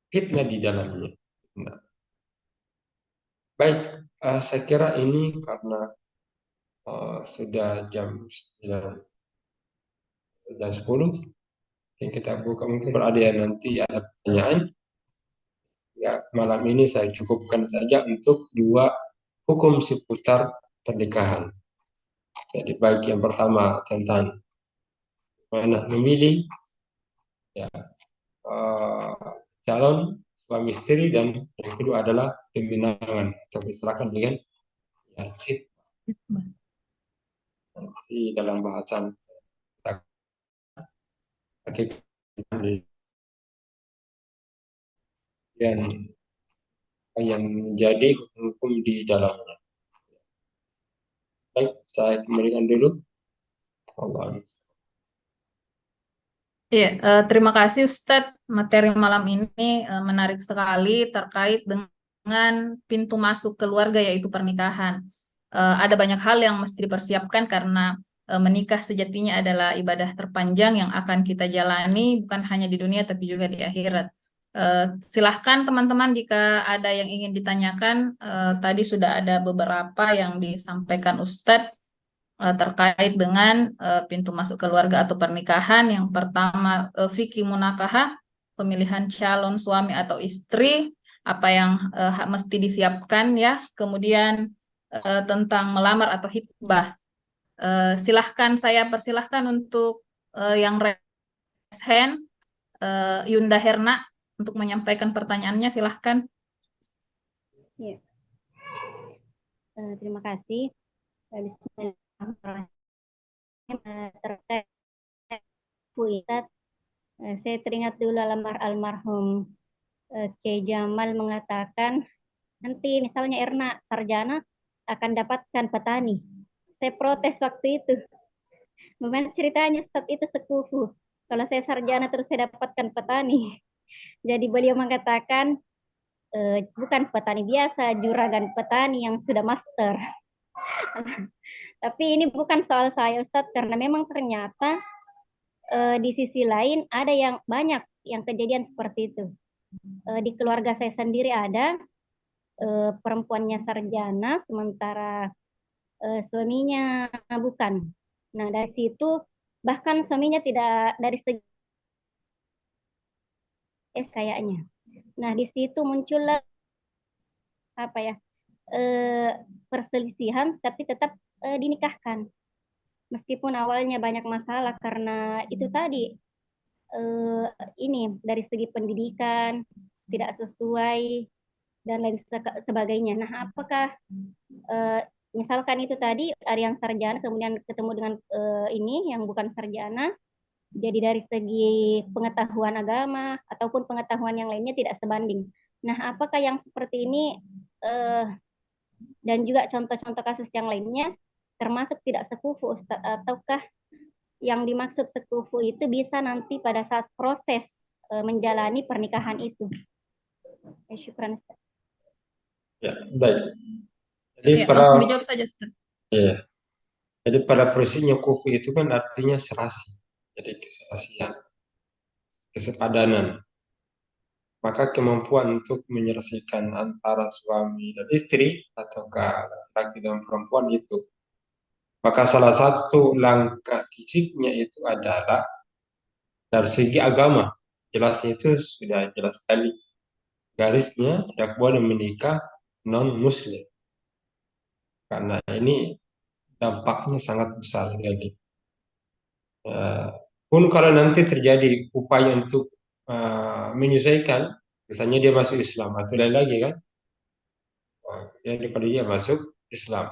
[SPEAKER 1] fitnah di dalamnya. Nah, baik, saya kira ini karena sudah jam 9 dan 10 yang kita buka, mungkin kalau ada yang nanti ada pertanyaan ya, malam ini saya cukupkan saja untuk dua hukum seputar pernikahan. Jadi baik yang pertama tentang mana memilih ya, eh, calon suami istri, dan yang kedua adalah peminangan atau diserahkan dengan ya, nanti dalam bahasan hakikat dan yang menjadi hukum di dalamnya. Baik, saya kembalikan dulu. Allah.
[SPEAKER 2] Iya, terima kasih Ustadz. Materi malam ini menarik sekali terkait dengan pintu masuk keluarga yaitu pernikahan. Ada banyak hal yang mesti dipersiapkan karena menikah sejatinya adalah ibadah terpanjang yang akan kita jalani bukan hanya di dunia tapi juga di akhirat. Silahkan teman-teman jika ada yang ingin ditanyakan. Tadi sudah ada beberapa yang disampaikan Ustadz terkait dengan pintu masuk keluarga atau pernikahan. Yang pertama, fikih munakahah, pemilihan calon suami atau istri, apa yang mesti disiapkan ya. Kemudian tentang melamar atau hitbah. Silahkan, saya persilahkan untuk yang raise hand, Yunda Herna untuk menyampaikan pertanyaannya, silahkan.
[SPEAKER 3] Ya. Terima kasih. Bismillahirrahmanirrahim. Terkait Ustaz, saya teringat dulu almarhum Kiai Jamal mengatakan nanti misalnya Erna sarjana akan dapatkan petani saya protes waktu itu. Bagaimana ceritanya Ustadz itu sekufu? Kalau saya sarjana terus saya dapatkan petani. Jadi beliau mengatakan, bukan petani biasa, juragan petani yang sudah master. Tapi ini bukan soal saya Ustadz, karena memang ternyata di sisi lain ada yang banyak yang kejadian seperti itu. Di keluarga saya sendiri ada perempuannya sarjana, sementara suaminya bukan. Nah, dari situ bahkan suaminya tidak dari segi kayaknya. Nah, di situ muncullah apa ya perselisihan, tapi tetap dinikahkan. Meskipun awalnya banyak masalah karena itu tadi ini dari segi pendidikan tidak sesuai dan lain sebagainya. Nah, apakah misalkan itu tadi ada yang sarjana kemudian ketemu dengan ini yang bukan sarjana, jadi dari segi pengetahuan agama ataupun pengetahuan yang lainnya tidak sebanding. Nah, apakah yang seperti ini dan juga contoh-contoh kasus yang lainnya termasuk tidak sekufu, Ustaz, ataukah yang dimaksud sekufu itu bisa nanti pada saat proses menjalani pernikahan itu? Syukran, Ustaz.
[SPEAKER 1] Ya, baik. Jadi
[SPEAKER 2] Ya, langsung dijawab saja, Ustaz.
[SPEAKER 1] Ya, jadi pada posisinya kufu itu kan artinya serasi. Jadi keserasian, kesepadanan. Maka kemampuan untuk menyelesaikan antara suami dan istri ataukah laki dan perempuan itu. Maka salah satu langkah fisiknya itu adalah dari segi agama. Jelasnya itu sudah jelas sekali. Garisnya tidak boleh menikah non-muslim. Karena ini dampaknya sangat besar sekali. Pun kalau nanti terjadi upaya untuk menyesuaikan, misalnya dia masuk Islam atau lain lagi kan, jadi pada dia masuk Islam.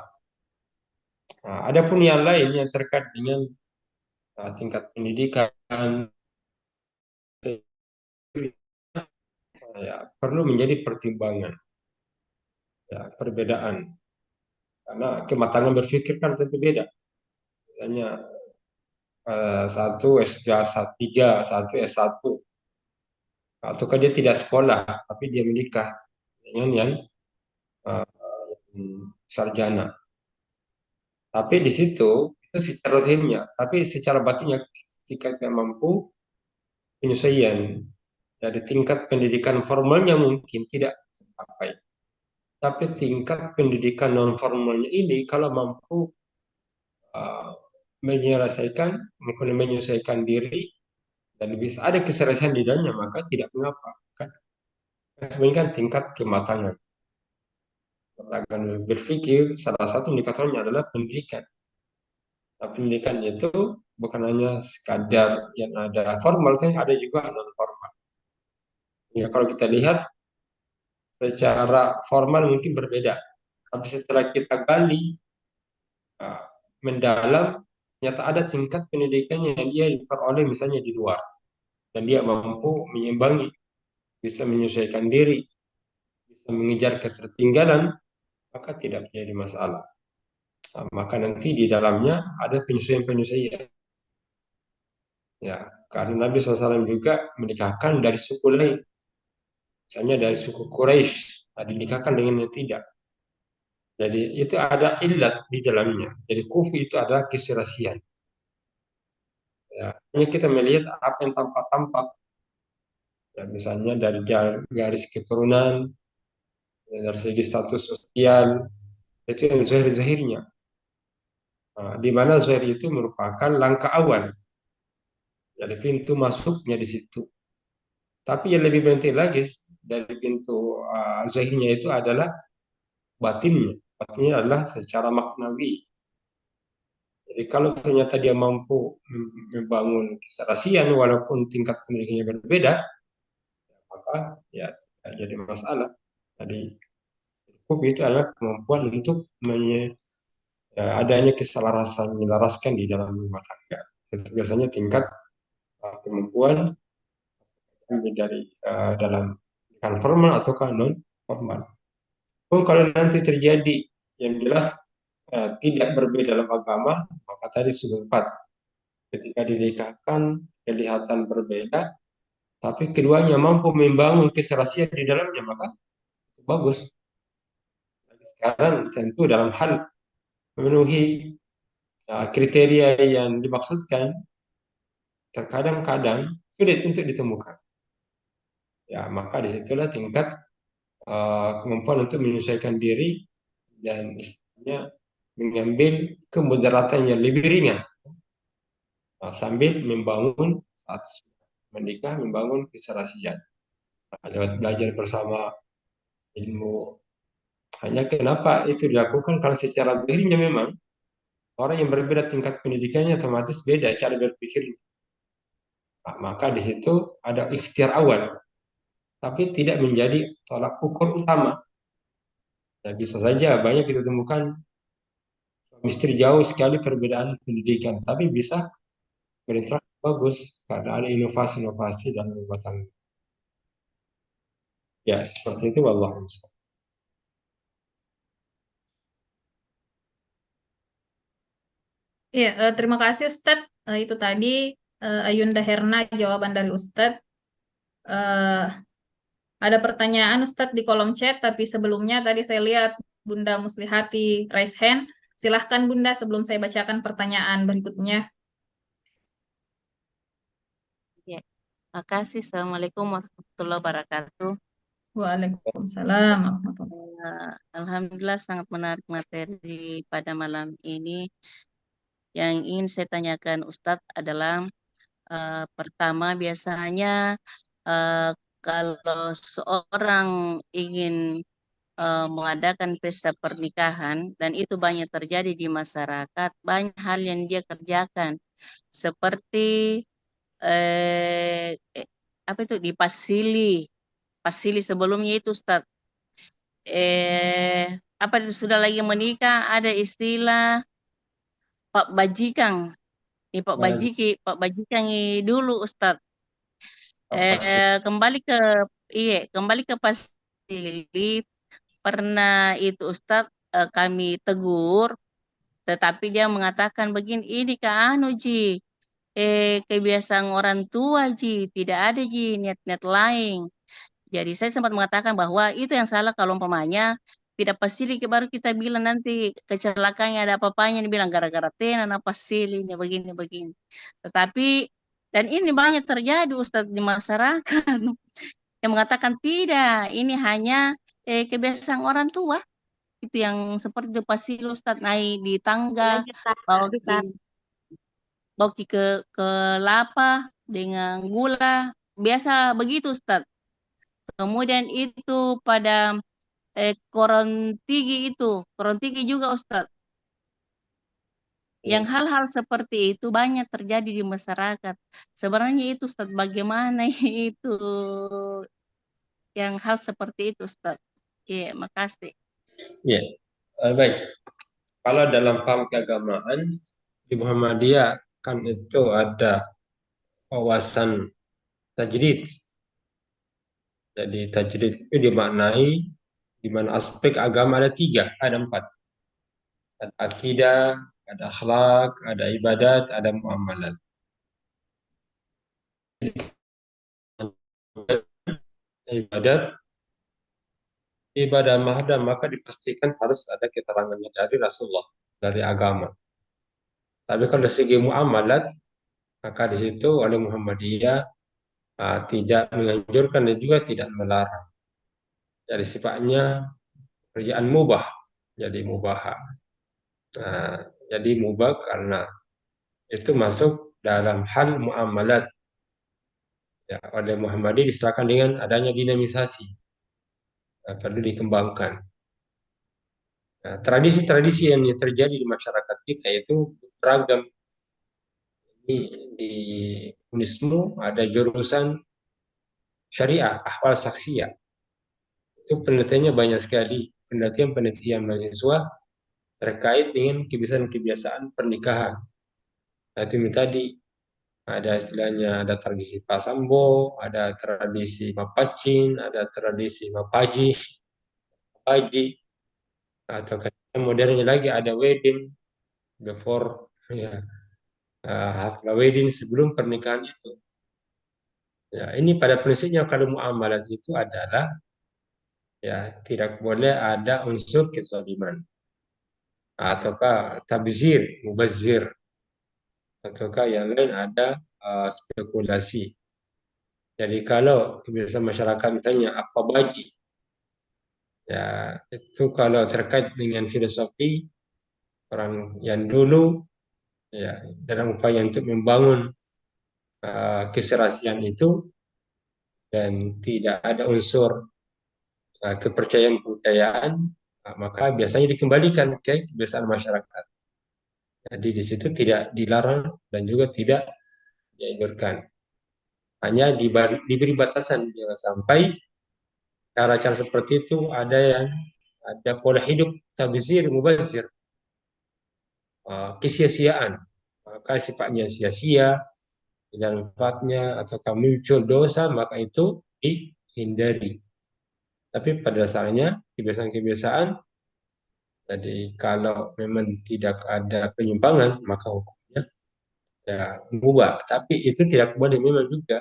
[SPEAKER 1] Adapun yang lain yang terkait dengan tingkat pendidikan, ya, perlu menjadi pertimbangan, ya, perbedaan. Karena kematangan berpikir kan tentu beda. Misalnya satu S3, satu S1, ataukah dia tidak sekolah tapi dia menikah dengan yang sarjana. Tapi di situ itu secara zahirnya, tapi secara batinnya ketika dia mampu penyesuaian dari tingkat pendidikan formalnya mungkin tidak tercapai. Tapi tingkat pendidikan non formalnya ini kalau mampu uh, menyelesaikan diri dan bisa ada keserasian di dalamnya maka tidak mengapa kan. Sebenarnya kan tingkat kematangan. Kematangan berpikir salah satu indikatornya adalah pendidikan. Nah, pendidikan itu bukan hanya sekadar yang ada formal, kan ada juga non formal. Ya kalau kita lihat secara formal mungkin berbeda, tapi setelah kita gali mendalam, ternyata ada tingkat pendidikannya yang dia diperoleh misalnya di luar, dan dia mampu menyimbangi, bisa menyesuaikan diri, bisa mengejar ketertinggalan, maka tidak menjadi masalah. Nah, maka nanti di dalamnya ada penyesuaian-penyesuaian. Ya, karena Nabi SAW juga menikahkan dari suku lain. Misalnya dari suku Quraisy, dinikahkan dengan yang tidak. Jadi itu ada ilat di dalamnya. Jadi kufu itu adalah keserasian. Ya, hanya kita melihat apa yang tampak-tampak. Ya, misalnya dari garis keturunan, dari segi status sosial, itu yang zahir-zahirnya. Nah, di mana zahir itu merupakan langkah awal. Jadi pintu masuknya di situ. Tapi yang lebih penting lagi dari pintu zahirnya itu adalah batinnya. Batinnya adalah secara maknawi. Jadi kalau ternyata dia mampu membangun keserasian walaupun tingkat pendidikannya berbeda, maka ya tidak jadi masalah. Jadi cukup itu adalah kemampuan untuk adanya keselarasan, menyelaraskan di dalam rumah tangga. Itu biasanya tingkat kemampuan dari dalam formal atau non formal. Pun kalau nanti terjadi yang jelas tidak berbeda dalam agama, maka tadi sudah tepat. Ketika dinikahkan kelihatan berbeda, tapi keduanya mampu membangun keserasian di dalamnya, maka bagus. Sekarang tentu dalam hal memenuhi kriteria yang dimaksudkan, terkadang-kadang sulit untuk ditemukan. Ya, maka disitulah tingkat kemampuan untuk menyesuaikan diri dan istilahnya mengambil kemudaratan yang lebih ringan, sambil membangun saat menikah, membangun keserasian lewat belajar bersama ilmu. Hanya kenapa itu dilakukan karena secara dirinya memang orang yang berbeda tingkat pendidikannya otomatis beda cara berpikir. Maka di situ ada ikhtiar awal, tapi tidak menjadi tolak ukur utama. Nah, bisa saja banyak kita temukan misteri jauh sekali perbedaan pendidikan, tapi bisa berinteraksi bagus karena ada inovasi-inovasi dan pembuatan. Ya, seperti itu wallahu a'lam.
[SPEAKER 2] Iya, terima kasih Ustadz. Itu tadi Ayunda Herna jawaban dari Ustadz. Eh, ada pertanyaan Ustadz di kolom chat, tapi sebelumnya tadi saya lihat Bunda Muslihati raise hand. Silahkan Bunda sebelum saya bacakan pertanyaan berikutnya.
[SPEAKER 4] Ya, makasih. Assalamualaikum warahmatullahi wabarakatuh.
[SPEAKER 2] Waalaikumsalam warahmatullahi
[SPEAKER 4] Alhamdulillah sangat menarik materi pada malam ini. Yang ingin saya tanyakan Ustadz adalah pertama biasanya eh, kalau seorang ingin mengadakan pesta pernikahan dan itu banyak terjadi di masyarakat, banyak hal yang dia kerjakan seperti eh, eh, apa itu di pasili sebelumnya itu Ustaz apa itu sudah lagi menikah ada istilah Pak Bajikang Pak Bajikang dulu Ustaz kembali ke kembali ke pasili pernah itu Ustaz kami tegur tetapi dia mengatakan begini ini Kak Anu Ji kebiasaan orang tua Ji tidak ada Ji niat-niat lain. Jadi saya sempat mengatakan bahwa itu yang salah kalau umpamanya tidak pasili baru kita bilang nanti kecelakaannya ada apa-apanya dibilang gara-gara tenan apa pasili ini begini. Tetapi dan ini banyak terjadi Ustadz di masyarakat yang mengatakan tidak ini hanya kebiasaan orang tua itu yang seperti itu pasili Ustadz naik di tangga bawa ke kelapa dengan gula biasa begitu Ustadz. Kemudian itu pada Korontigi juga Ustadz. Yang hal-hal seperti itu banyak terjadi di masyarakat. Sebenarnya itu Ustadz bagaimana itu yang hal seperti itu Ustadz. Iya, makasih.
[SPEAKER 1] Ya, baik. Kalau dalam paham keagamaan di Muhammadiyah kan itu ada wawasan tajdid. Jadi tajdid itu dimaknai di mana aspek agama ada 3, ada 4. Ada akidah, ada akhlak, ada ibadat, ada muamalat. Ibadat, ibadah mahda maka dipastikan harus ada keterangannya dari Rasulullah, dari agama. Tapi kalau dari segi muamalat, maka di situ oleh Muhammadiyah tidak menganjurkan dan juga tidak melarang. Jadi sifatnya kerjaan mubah, jadi mubah. Jadi mubah karena itu masuk dalam hal muamalat. Ya, oleh Muhammadiyah diserahkan dengan adanya dinamisasi, perlu dikembangkan. Nah, tradisi-tradisi yang terjadi di masyarakat kita itu beragam. Di Unismu ada jurusan syariah, ahwal saksiyah. Itu penelitiannya banyak sekali. Penelitian mahasiswa terkait dengan kebiasaan-kebiasaan pernikahan. Nah, itu tadi ada istilahnya, ada tradisi pasambo, ada tradisi mapacin, ada tradisi mapaji, mapaji, atau modernnya lagi ada wedding before, ya, hafla wedding sebelum pernikahan itu. Ya, ini pada prinsipnya kalau muamalat itu adalah, ya, tidak boleh ada unsur kezaliman ataukah tabzir, mubazir, ataukah yang lain ada spekulasi. Jadi kalau kebiasaan masyarakat misalnya apa baji, ya itu kalau terkait dengan filosofi orang yang dulu, ya, dalam upaya untuk membangun keserasian itu dan tidak ada unsur kepercayaan-kepercayaan, maka biasanya dikembalikan ke kebiasaan masyarakat. Jadi di situ tidak dilarang dan juga tidak dianjurkan. Hanya diberi batasan, jangan sampai cara-cara seperti itu ada pola hidup tabzir, mubazir, kesia-siaan, maka sifatnya sia-sia dan manfaatnya ataukah muncul dosa, maka itu dihindari. Tapi pada dasarnya kebiasaan-kebiasaan, jadi kalau memang tidak ada penyimpangan maka hukumnya, ya, mubah. Tapi itu tidak boleh memang juga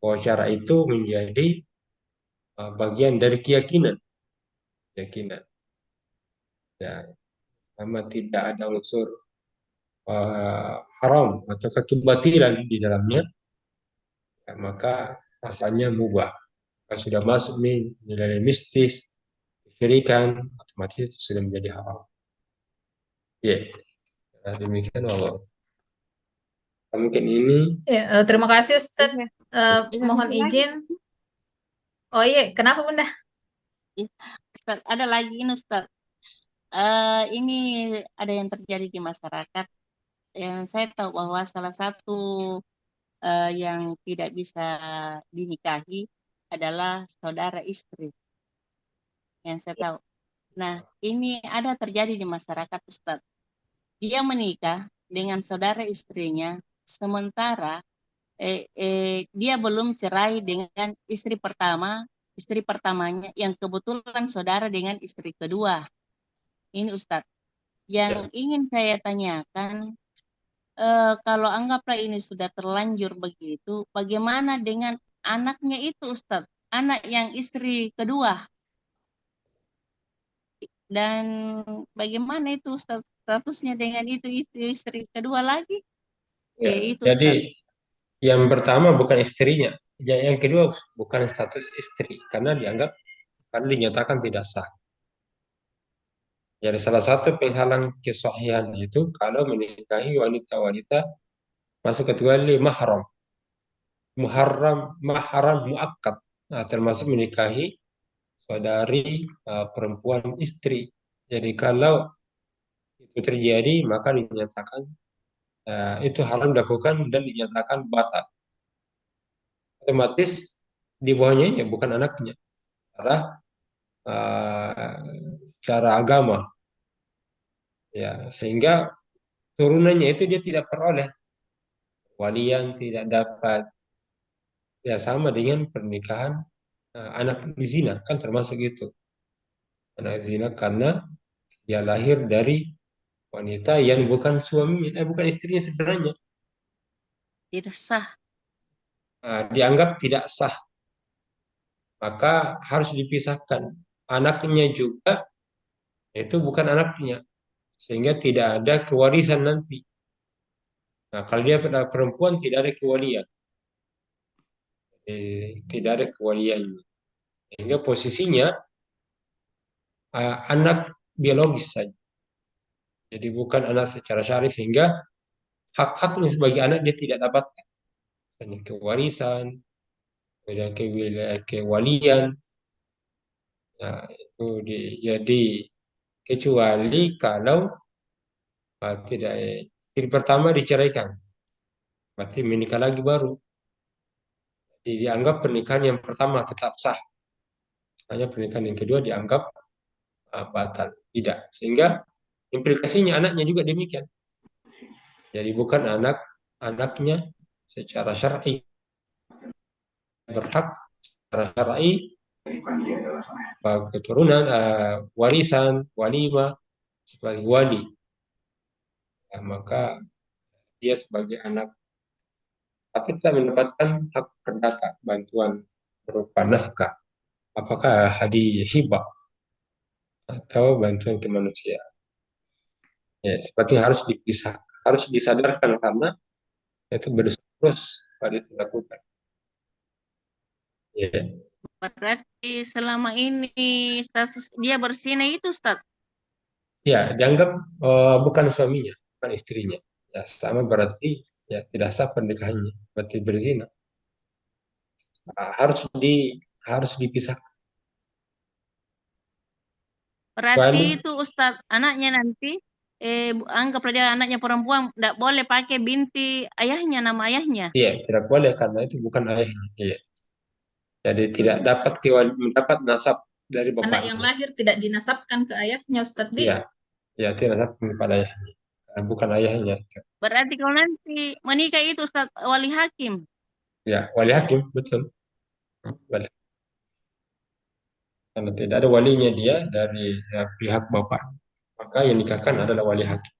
[SPEAKER 1] bahwa cara itu menjadi bagian dari keyakinan. Ya, sama tidak ada unsur haram atau kebatilan di dalamnya, ya, maka asalnya mubah. Kalau sudah masuk nih nilai mistis, kesyirikan, otomatis itu sudah menjadi haram. Ya, yeah. Demikian Allah. Mungkin ini.
[SPEAKER 2] Ya, terima kasih Ustadz.
[SPEAKER 4] Bisa
[SPEAKER 2] Mohon
[SPEAKER 4] satu lagi?
[SPEAKER 2] izin. Oh iya, kenapa Bunda?
[SPEAKER 4] Ustaz, ada lagi ini Ustaz. Ini ada yang terjadi di masyarakat. Yang saya tahu bahwa salah satu yang tidak bisa dinikahi adalah saudara istri. Yang saya tahu. Nah, ini ada terjadi di masyarakat Ustaz. Dia menikah dengan saudara istrinya, sementara dia belum cerai dengan istri pertamanya yang kebetulan saudara dengan istri kedua. Ini Ustadz, yang ingin saya tanyakan, kalau anggaplah ini sudah terlanjur begitu, bagaimana dengan anaknya itu Ustadz? Anak yang istri kedua. Dan bagaimana itu Ustadz, statusnya dengan itu istri kedua lagi?
[SPEAKER 1] Ya,
[SPEAKER 4] Itu
[SPEAKER 1] jadi yang pertama bukan istrinya, yang kedua bukan status istri karena dinyatakan tidak sah. Jadi salah satu penghalang kesahihan itu kalau menikahi wanita-wanita masuk kecuali mahram, mahram muakkad, nah, termasuk menikahi saudari perempuan istri. Jadi kalau itu terjadi maka dinyatakan itu haram dilakukan dan dinyatakan batal. Otomatis di bawahnya ya bukan anaknya, karena cara agama, ya, sehingga turunannya itu dia tidak peroleh, walian tidak dapat, ya, sama dengan pernikahan anak zina kan termasuk itu, anak zina karena dia lahir dari wanita yang bukan suaminya, bukan istrinya sebenarnya.
[SPEAKER 4] tidak sah.
[SPEAKER 1] Dianggap tidak sah, maka harus dipisahkan. Anaknya juga itu bukan anaknya, sehingga tidak ada kewarisan nanti. Nah, kalau dia pada perempuan tidak ada kewalian, tidak ada kewaliannya, sehingga posisinya anak biologis saja. Jadi bukan anak secara syar'i, sehingga hak-haknya sebagai anak dia tidak dapatkan. Hanya kewarisan, kemudian kewalian. Nah, itu jadi kecuali kalau tidak, istri pertama diceraikan, berarti menikah lagi baru. Jadi dianggap pernikahan yang pertama tetap sah, hanya pernikahan yang kedua dianggap batal. Tidak, sehingga implikasinya anaknya juga demikian. Jadi bukan anaknya secara syar'i, berhak secara syar'i keturunan, warisan, walimah sebagai wali. Nah, maka dia sebagai anak, tapi tidak mendapatkan hak perdata, bantuan berupa nafkah, apakah hadiah hibah atau bantuan kemanusiaan. Ya, seperti harus dipisah, harus disadarkan karena itu berdosa terus pada itu dilakukan. Ya,
[SPEAKER 4] Berarti selama ini status dia berzina itu Ustaz.
[SPEAKER 1] ya dianggap bukan suaminya, bukan istrinya. Ya, sama berarti ya tidak sah pernikahannya, berarti berzina. Nah, harus dipisahkan.
[SPEAKER 4] Berarti
[SPEAKER 1] Kecuali
[SPEAKER 4] itu Ustaz anaknya nanti anggaplah dia anaknya perempuan tidak boleh pakai binti ayahnya, nama ayahnya.
[SPEAKER 1] iya tidak boleh karena itu bukan ayahnya. Iya. Jadi tidak dapat mendapat nasab dari
[SPEAKER 2] Anak yang
[SPEAKER 1] bapaknya.
[SPEAKER 2] lahir tidak dinasabkan ke ayahnya, Ustadz Di.
[SPEAKER 1] Iya, ya tidak nasab kepada ayahnya, bukan ayahnya.
[SPEAKER 4] Berarti kalau nanti menikah itu Ustaz wali hakim.
[SPEAKER 1] Ya, wali hakim betul. Wali. Karena tidak ada walinya dia dari pihak bapak, maka yang nikahkan adalah wali hakim.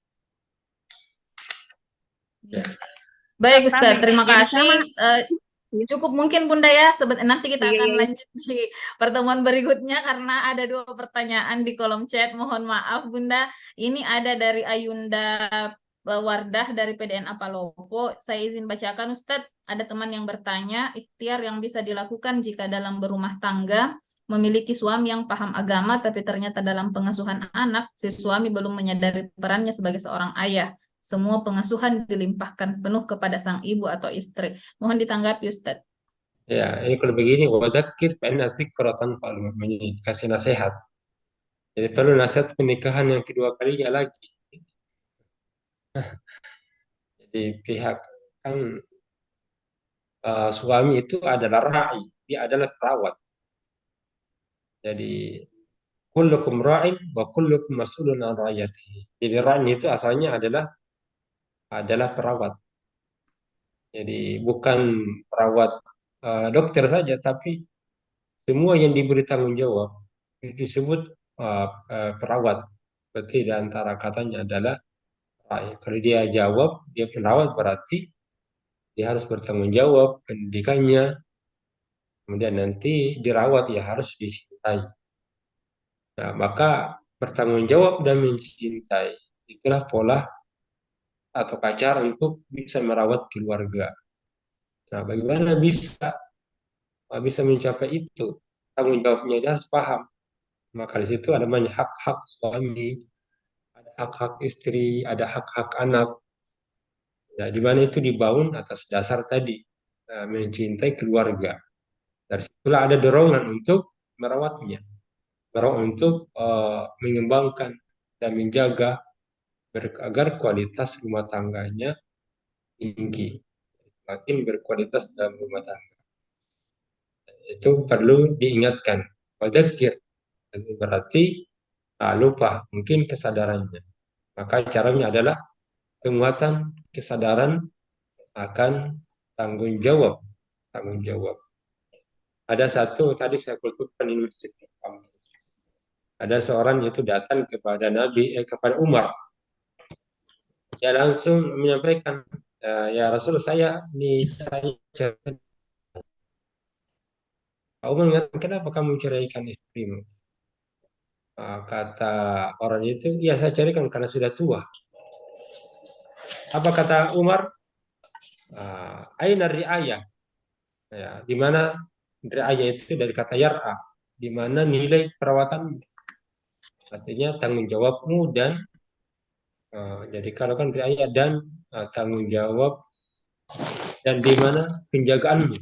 [SPEAKER 1] Ya.
[SPEAKER 2] Baik
[SPEAKER 4] Tapi
[SPEAKER 2] Ustadz, terima
[SPEAKER 4] jadi sama.
[SPEAKER 2] kasih. Cukup mungkin Bunda ya, nanti kita
[SPEAKER 4] Iya,
[SPEAKER 2] akan
[SPEAKER 4] iya, iya.
[SPEAKER 2] lanjut di pertemuan berikutnya karena ada 2 pertanyaan di kolom chat. Mohon maaf Bunda, ini ada dari Ayunda Wardah dari PDN Apalopo. Saya izin bacakan Ustadz, ada teman yang bertanya, ikhtiar yang bisa dilakukan jika dalam berumah tangga memiliki suami yang paham agama tapi ternyata dalam pengasuhan anak, si suami belum menyadari perannya sebagai seorang ayah. Semua pengasuhan dilimpahkan penuh kepada sang ibu atau istri. Mohon ditanggapi Ustadz.
[SPEAKER 1] Ya, ini kalau begini, wadzakir fa'inna dzikratan fa'al mu'minin, kasih nasihat. Jadi perlu nasihat pernikahan yang kedua kalinya lagi. Jadi pihak kan suami itu adalah ra'i, dia adalah perawat. Jadi kullukum ra'in wa kullukum mas'ulun an ra'iyatihi. Jadi ra'i itu asalnya adalah perawat. Jadi bukan perawat dokter saja, tapi semua yang diberi tanggung jawab itu disebut perawat. Berarti di antara katanya adalah kalau dia jawab, dia perawat berarti dia harus bertanggung jawab pendidikannya, kemudian nanti dirawat ya harus dicintai. Nah, maka bertanggung jawab dan mencintai itulah pola atau cara untuk bisa merawat keluarga. Nah, bagaimana bisa mencapai itu? Tanggung jawabnya dia harus paham. Maka di situ ada banyak hak-hak suami, ada hak-hak istri, ada hak-hak anak. Nah, di mana itu dibangun atas dasar tadi mencintai keluarga. Dari situlah ada dorongan untuk merawatnya, dorongan untuk mengembangkan dan menjaga agar kualitas rumah tangganya tinggi, makin berkualitas dalam rumah tangga. Itu perlu diingatkan. Wadzakir berarti lupa mungkin kesadarannya. Maka caranya adalah penguatan kesadaran akan tanggung jawab. Tanggung jawab. Ada satu tadi saya kutipkan ini cerita. Ada seorang itu datang kepada kepada Umar. Dia langsung menyampaikan, ya Rasul saya Umar mengatakan, kenapa kamu ceraikan istrimu? Kata orang itu, ya saya carikan karena sudah tua. Apa kata Umar? Aina ri'ayah. Ya, di mana ri'ayah itu dari kata yar'a, di mana nilai perawatan, artinya tanggung jawabmu dan jadi kalau kan ri'ayah dan tanggung jawab dan di mana penjagaanmu.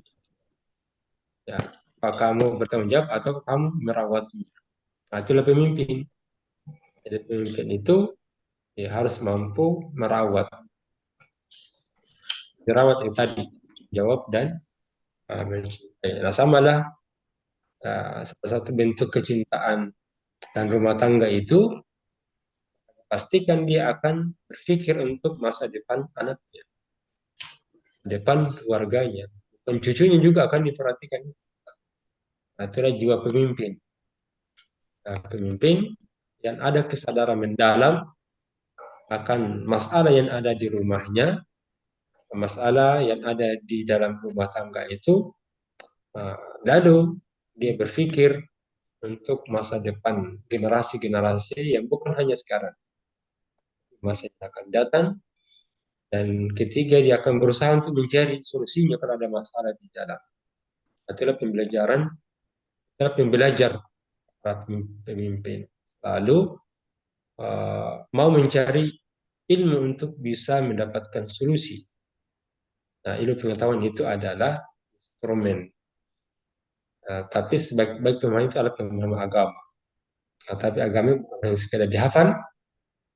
[SPEAKER 1] Ya, apa kamu bertanggung jawab atau kamu merawatnya? Nah, itulah pemimpin. Jadi pemimpin itu ya harus mampu merawat yang tadi jawab dan mencintai. Nah, samalah salah satu bentuk kecintaan dan rumah tangga itu pastikan dia akan berpikir untuk masa depan anaknya, depan keluarganya, dan cucunya juga akan diperhatikan. Nah, itulah jiwa pemimpin. Nah, pemimpin yang ada kesadaran mendalam akan masalah yang ada di rumahnya, masalah yang ada di dalam rumah tangga itu, lalu dia berpikir untuk masa depan generasi-generasi yang bukan hanya sekarang, masa yang akan datang. Dan ketiga, dia akan berusaha untuk mencari solusinya kalau ada masalah di dalam. Itulah pembelajaran, itulah pembelajar para pemimpin. Lalu mau mencari ilmu untuk bisa mendapatkan solusi. Nah, ilmu pengetahuan itu adalah instrumen. Tapi sebaik-baik pemahaman itu adalah pemahaman agama. Tapi agama bukan hanya sekedar dihafal,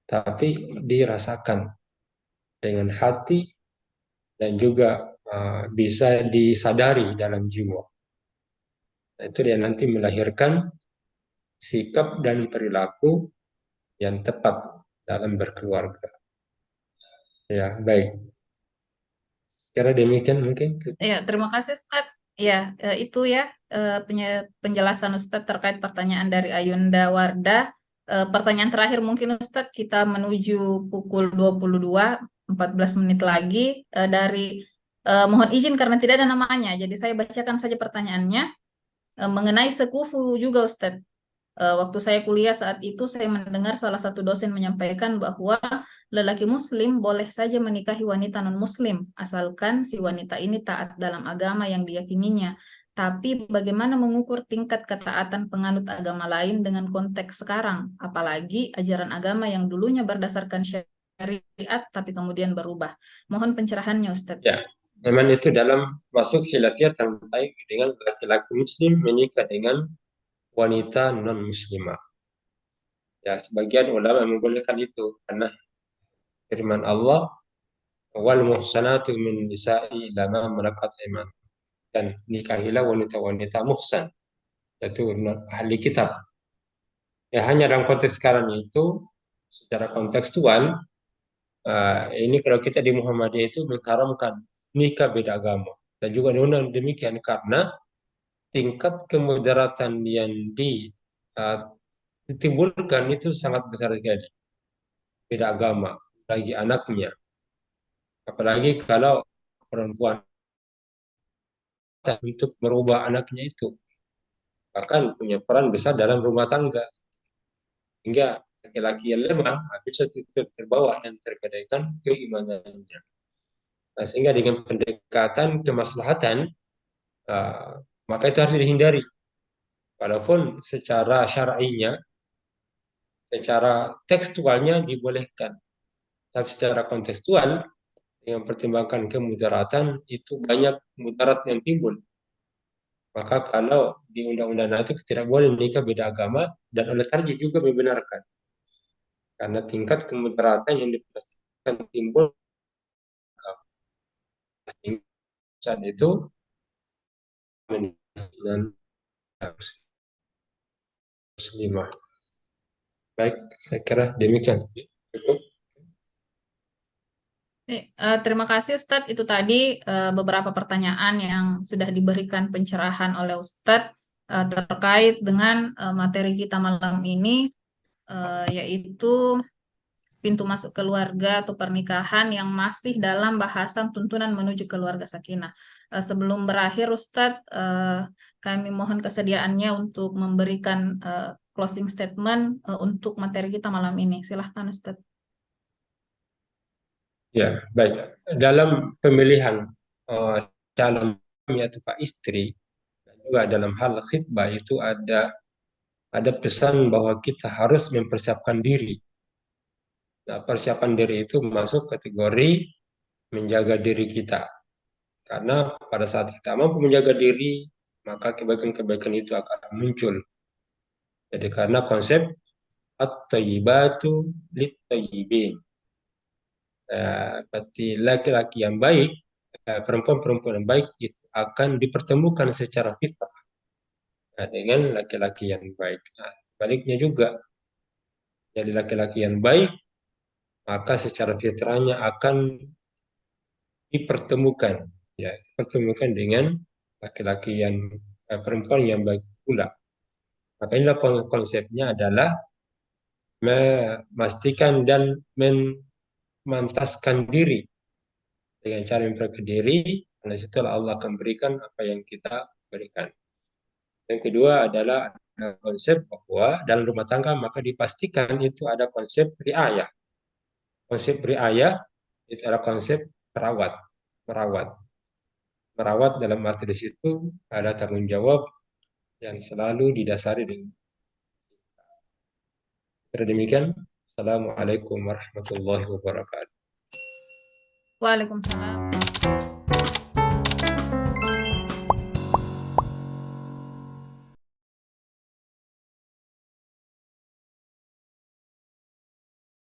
[SPEAKER 1] tapi dirasakan dengan hati dan juga bisa disadari dalam jiwa. Nah, itu dia nanti melahirkan sikap dan perilaku yang tepat dalam berkeluarga. Ya, baik. Kira demikian mungkin.
[SPEAKER 2] Ya, terima kasih Ustadz. Ya, itu ya penjelasan Ustadz terkait pertanyaan dari Ayunda Wardah. Pertanyaan terakhir mungkin Ustadz, kita menuju pukul 22, 14 menit lagi dari mohon izin karena tidak ada namanya. Jadi saya bacakan saja pertanyaannya mengenai sekufu juga Ustadz. Waktu saya kuliah saat itu saya mendengar salah satu dosen menyampaikan bahwa lelaki muslim boleh saja menikahi wanita non-muslim asalkan si wanita ini taat dalam agama yang diyakininya. Tapi bagaimana mengukur tingkat ketaatan penganut agama lain dengan konteks sekarang, apalagi ajaran agama yang dulunya berdasarkan syariat tapi kemudian berubah. Mohon pencerahannya Ustadz.
[SPEAKER 1] Ya, memang itu dalam masuk khilafiyah terkait dengan laki-laki muslim menikah dengan wanita non-muslimah. Ya, sebagian ulama membolehkan itu karena firman Allah, wal muhsanatu min nisa'i lama malakat iman, dan nikahilah wanita-wanita muhsan, yaitu ahli kitab. Ya, hanya dalam konteks sekarang itu secara kontekstual, ini kalau kita di Muhammadiyah itu mengharamkan nikah beda agama, dan juga undang demikian karena tingkat kemudaratan yang ditimbulkan itu sangat besar sekali. Beda agama, bagi anaknya. Apalagi kalau perempuan untuk merubah anaknya itu. Bahkan punya peran besar dalam rumah tangga. Hingga laki-laki yang lemah bisa terbawa dan tergadaikan keimanannya. Nah, sehingga dengan pendekatan kemaslahatan, maka itu harus dihindari. Walaupun secara syar'inya, secara tekstualnya dibolehkan. Tapi secara kontekstual, dengan pertimbangkan kemudaratan, itu banyak mudarat yang timbul. Maka kalau di undang-undang itu tidak boleh menikah beda agama, dan oleh tarjih juga membenarkan. Karena tingkat kemudaratan yang dipastikan timbul saat itu dengan muslimah. Baik, saya kira demikian. Cukup.
[SPEAKER 2] Terima kasih Ustadz. Itu tadi beberapa pertanyaan yang sudah diberikan pencerahan oleh Ustadz terkait dengan materi kita malam ini, yaitu pintu masuk keluarga atau pernikahan yang masih dalam bahasan tuntunan menuju keluarga sakinah. Sebelum berakhir Ustadz, kami mohon kesediaannya untuk memberikan closing statement untuk materi kita malam ini. Silahkan Ustadz.
[SPEAKER 1] Ya, baik. Dalam pemilihan calon suami atau istri, dan juga dalam hal khitbah itu ada pesan bahwa kita harus mempersiapkan diri. Nah, persiapan diri itu masuk kategori menjaga diri kita. Karena pada saat kita mampu menjaga diri, maka kebaikan-kebaikan itu akan muncul. Jadi karena konsep at-thayyibatu lit-thayyibin. Berarti laki-laki yang baik, perempuan-perempuan yang baik itu akan dipertemukan secara fitrah dengan laki-laki yang baik. Nah, sebaliknya juga, jadi laki-laki yang baik, maka secara fitrahnya akan dipertemukan, ya, dipertemukan dengan laki-laki yang perempuan yang baik. pula. Maka inilah konsepnya adalah memastikan dan memantaskan diri dengan cara memperbaiki diri, karena situlah Allah akan berikan apa yang kita berikan. Yang kedua adalah konsep bahwa dalam rumah tangga maka dipastikan itu ada konsep riayah. Konsep riayah itu adalah konsep merawat. Merawat dalam arti di situ ada tanggung jawab yang selalu didasari dengan. Demikian. Assalamualaikum warahmatullahi wabarakatuh.
[SPEAKER 2] Waalaikumsalam.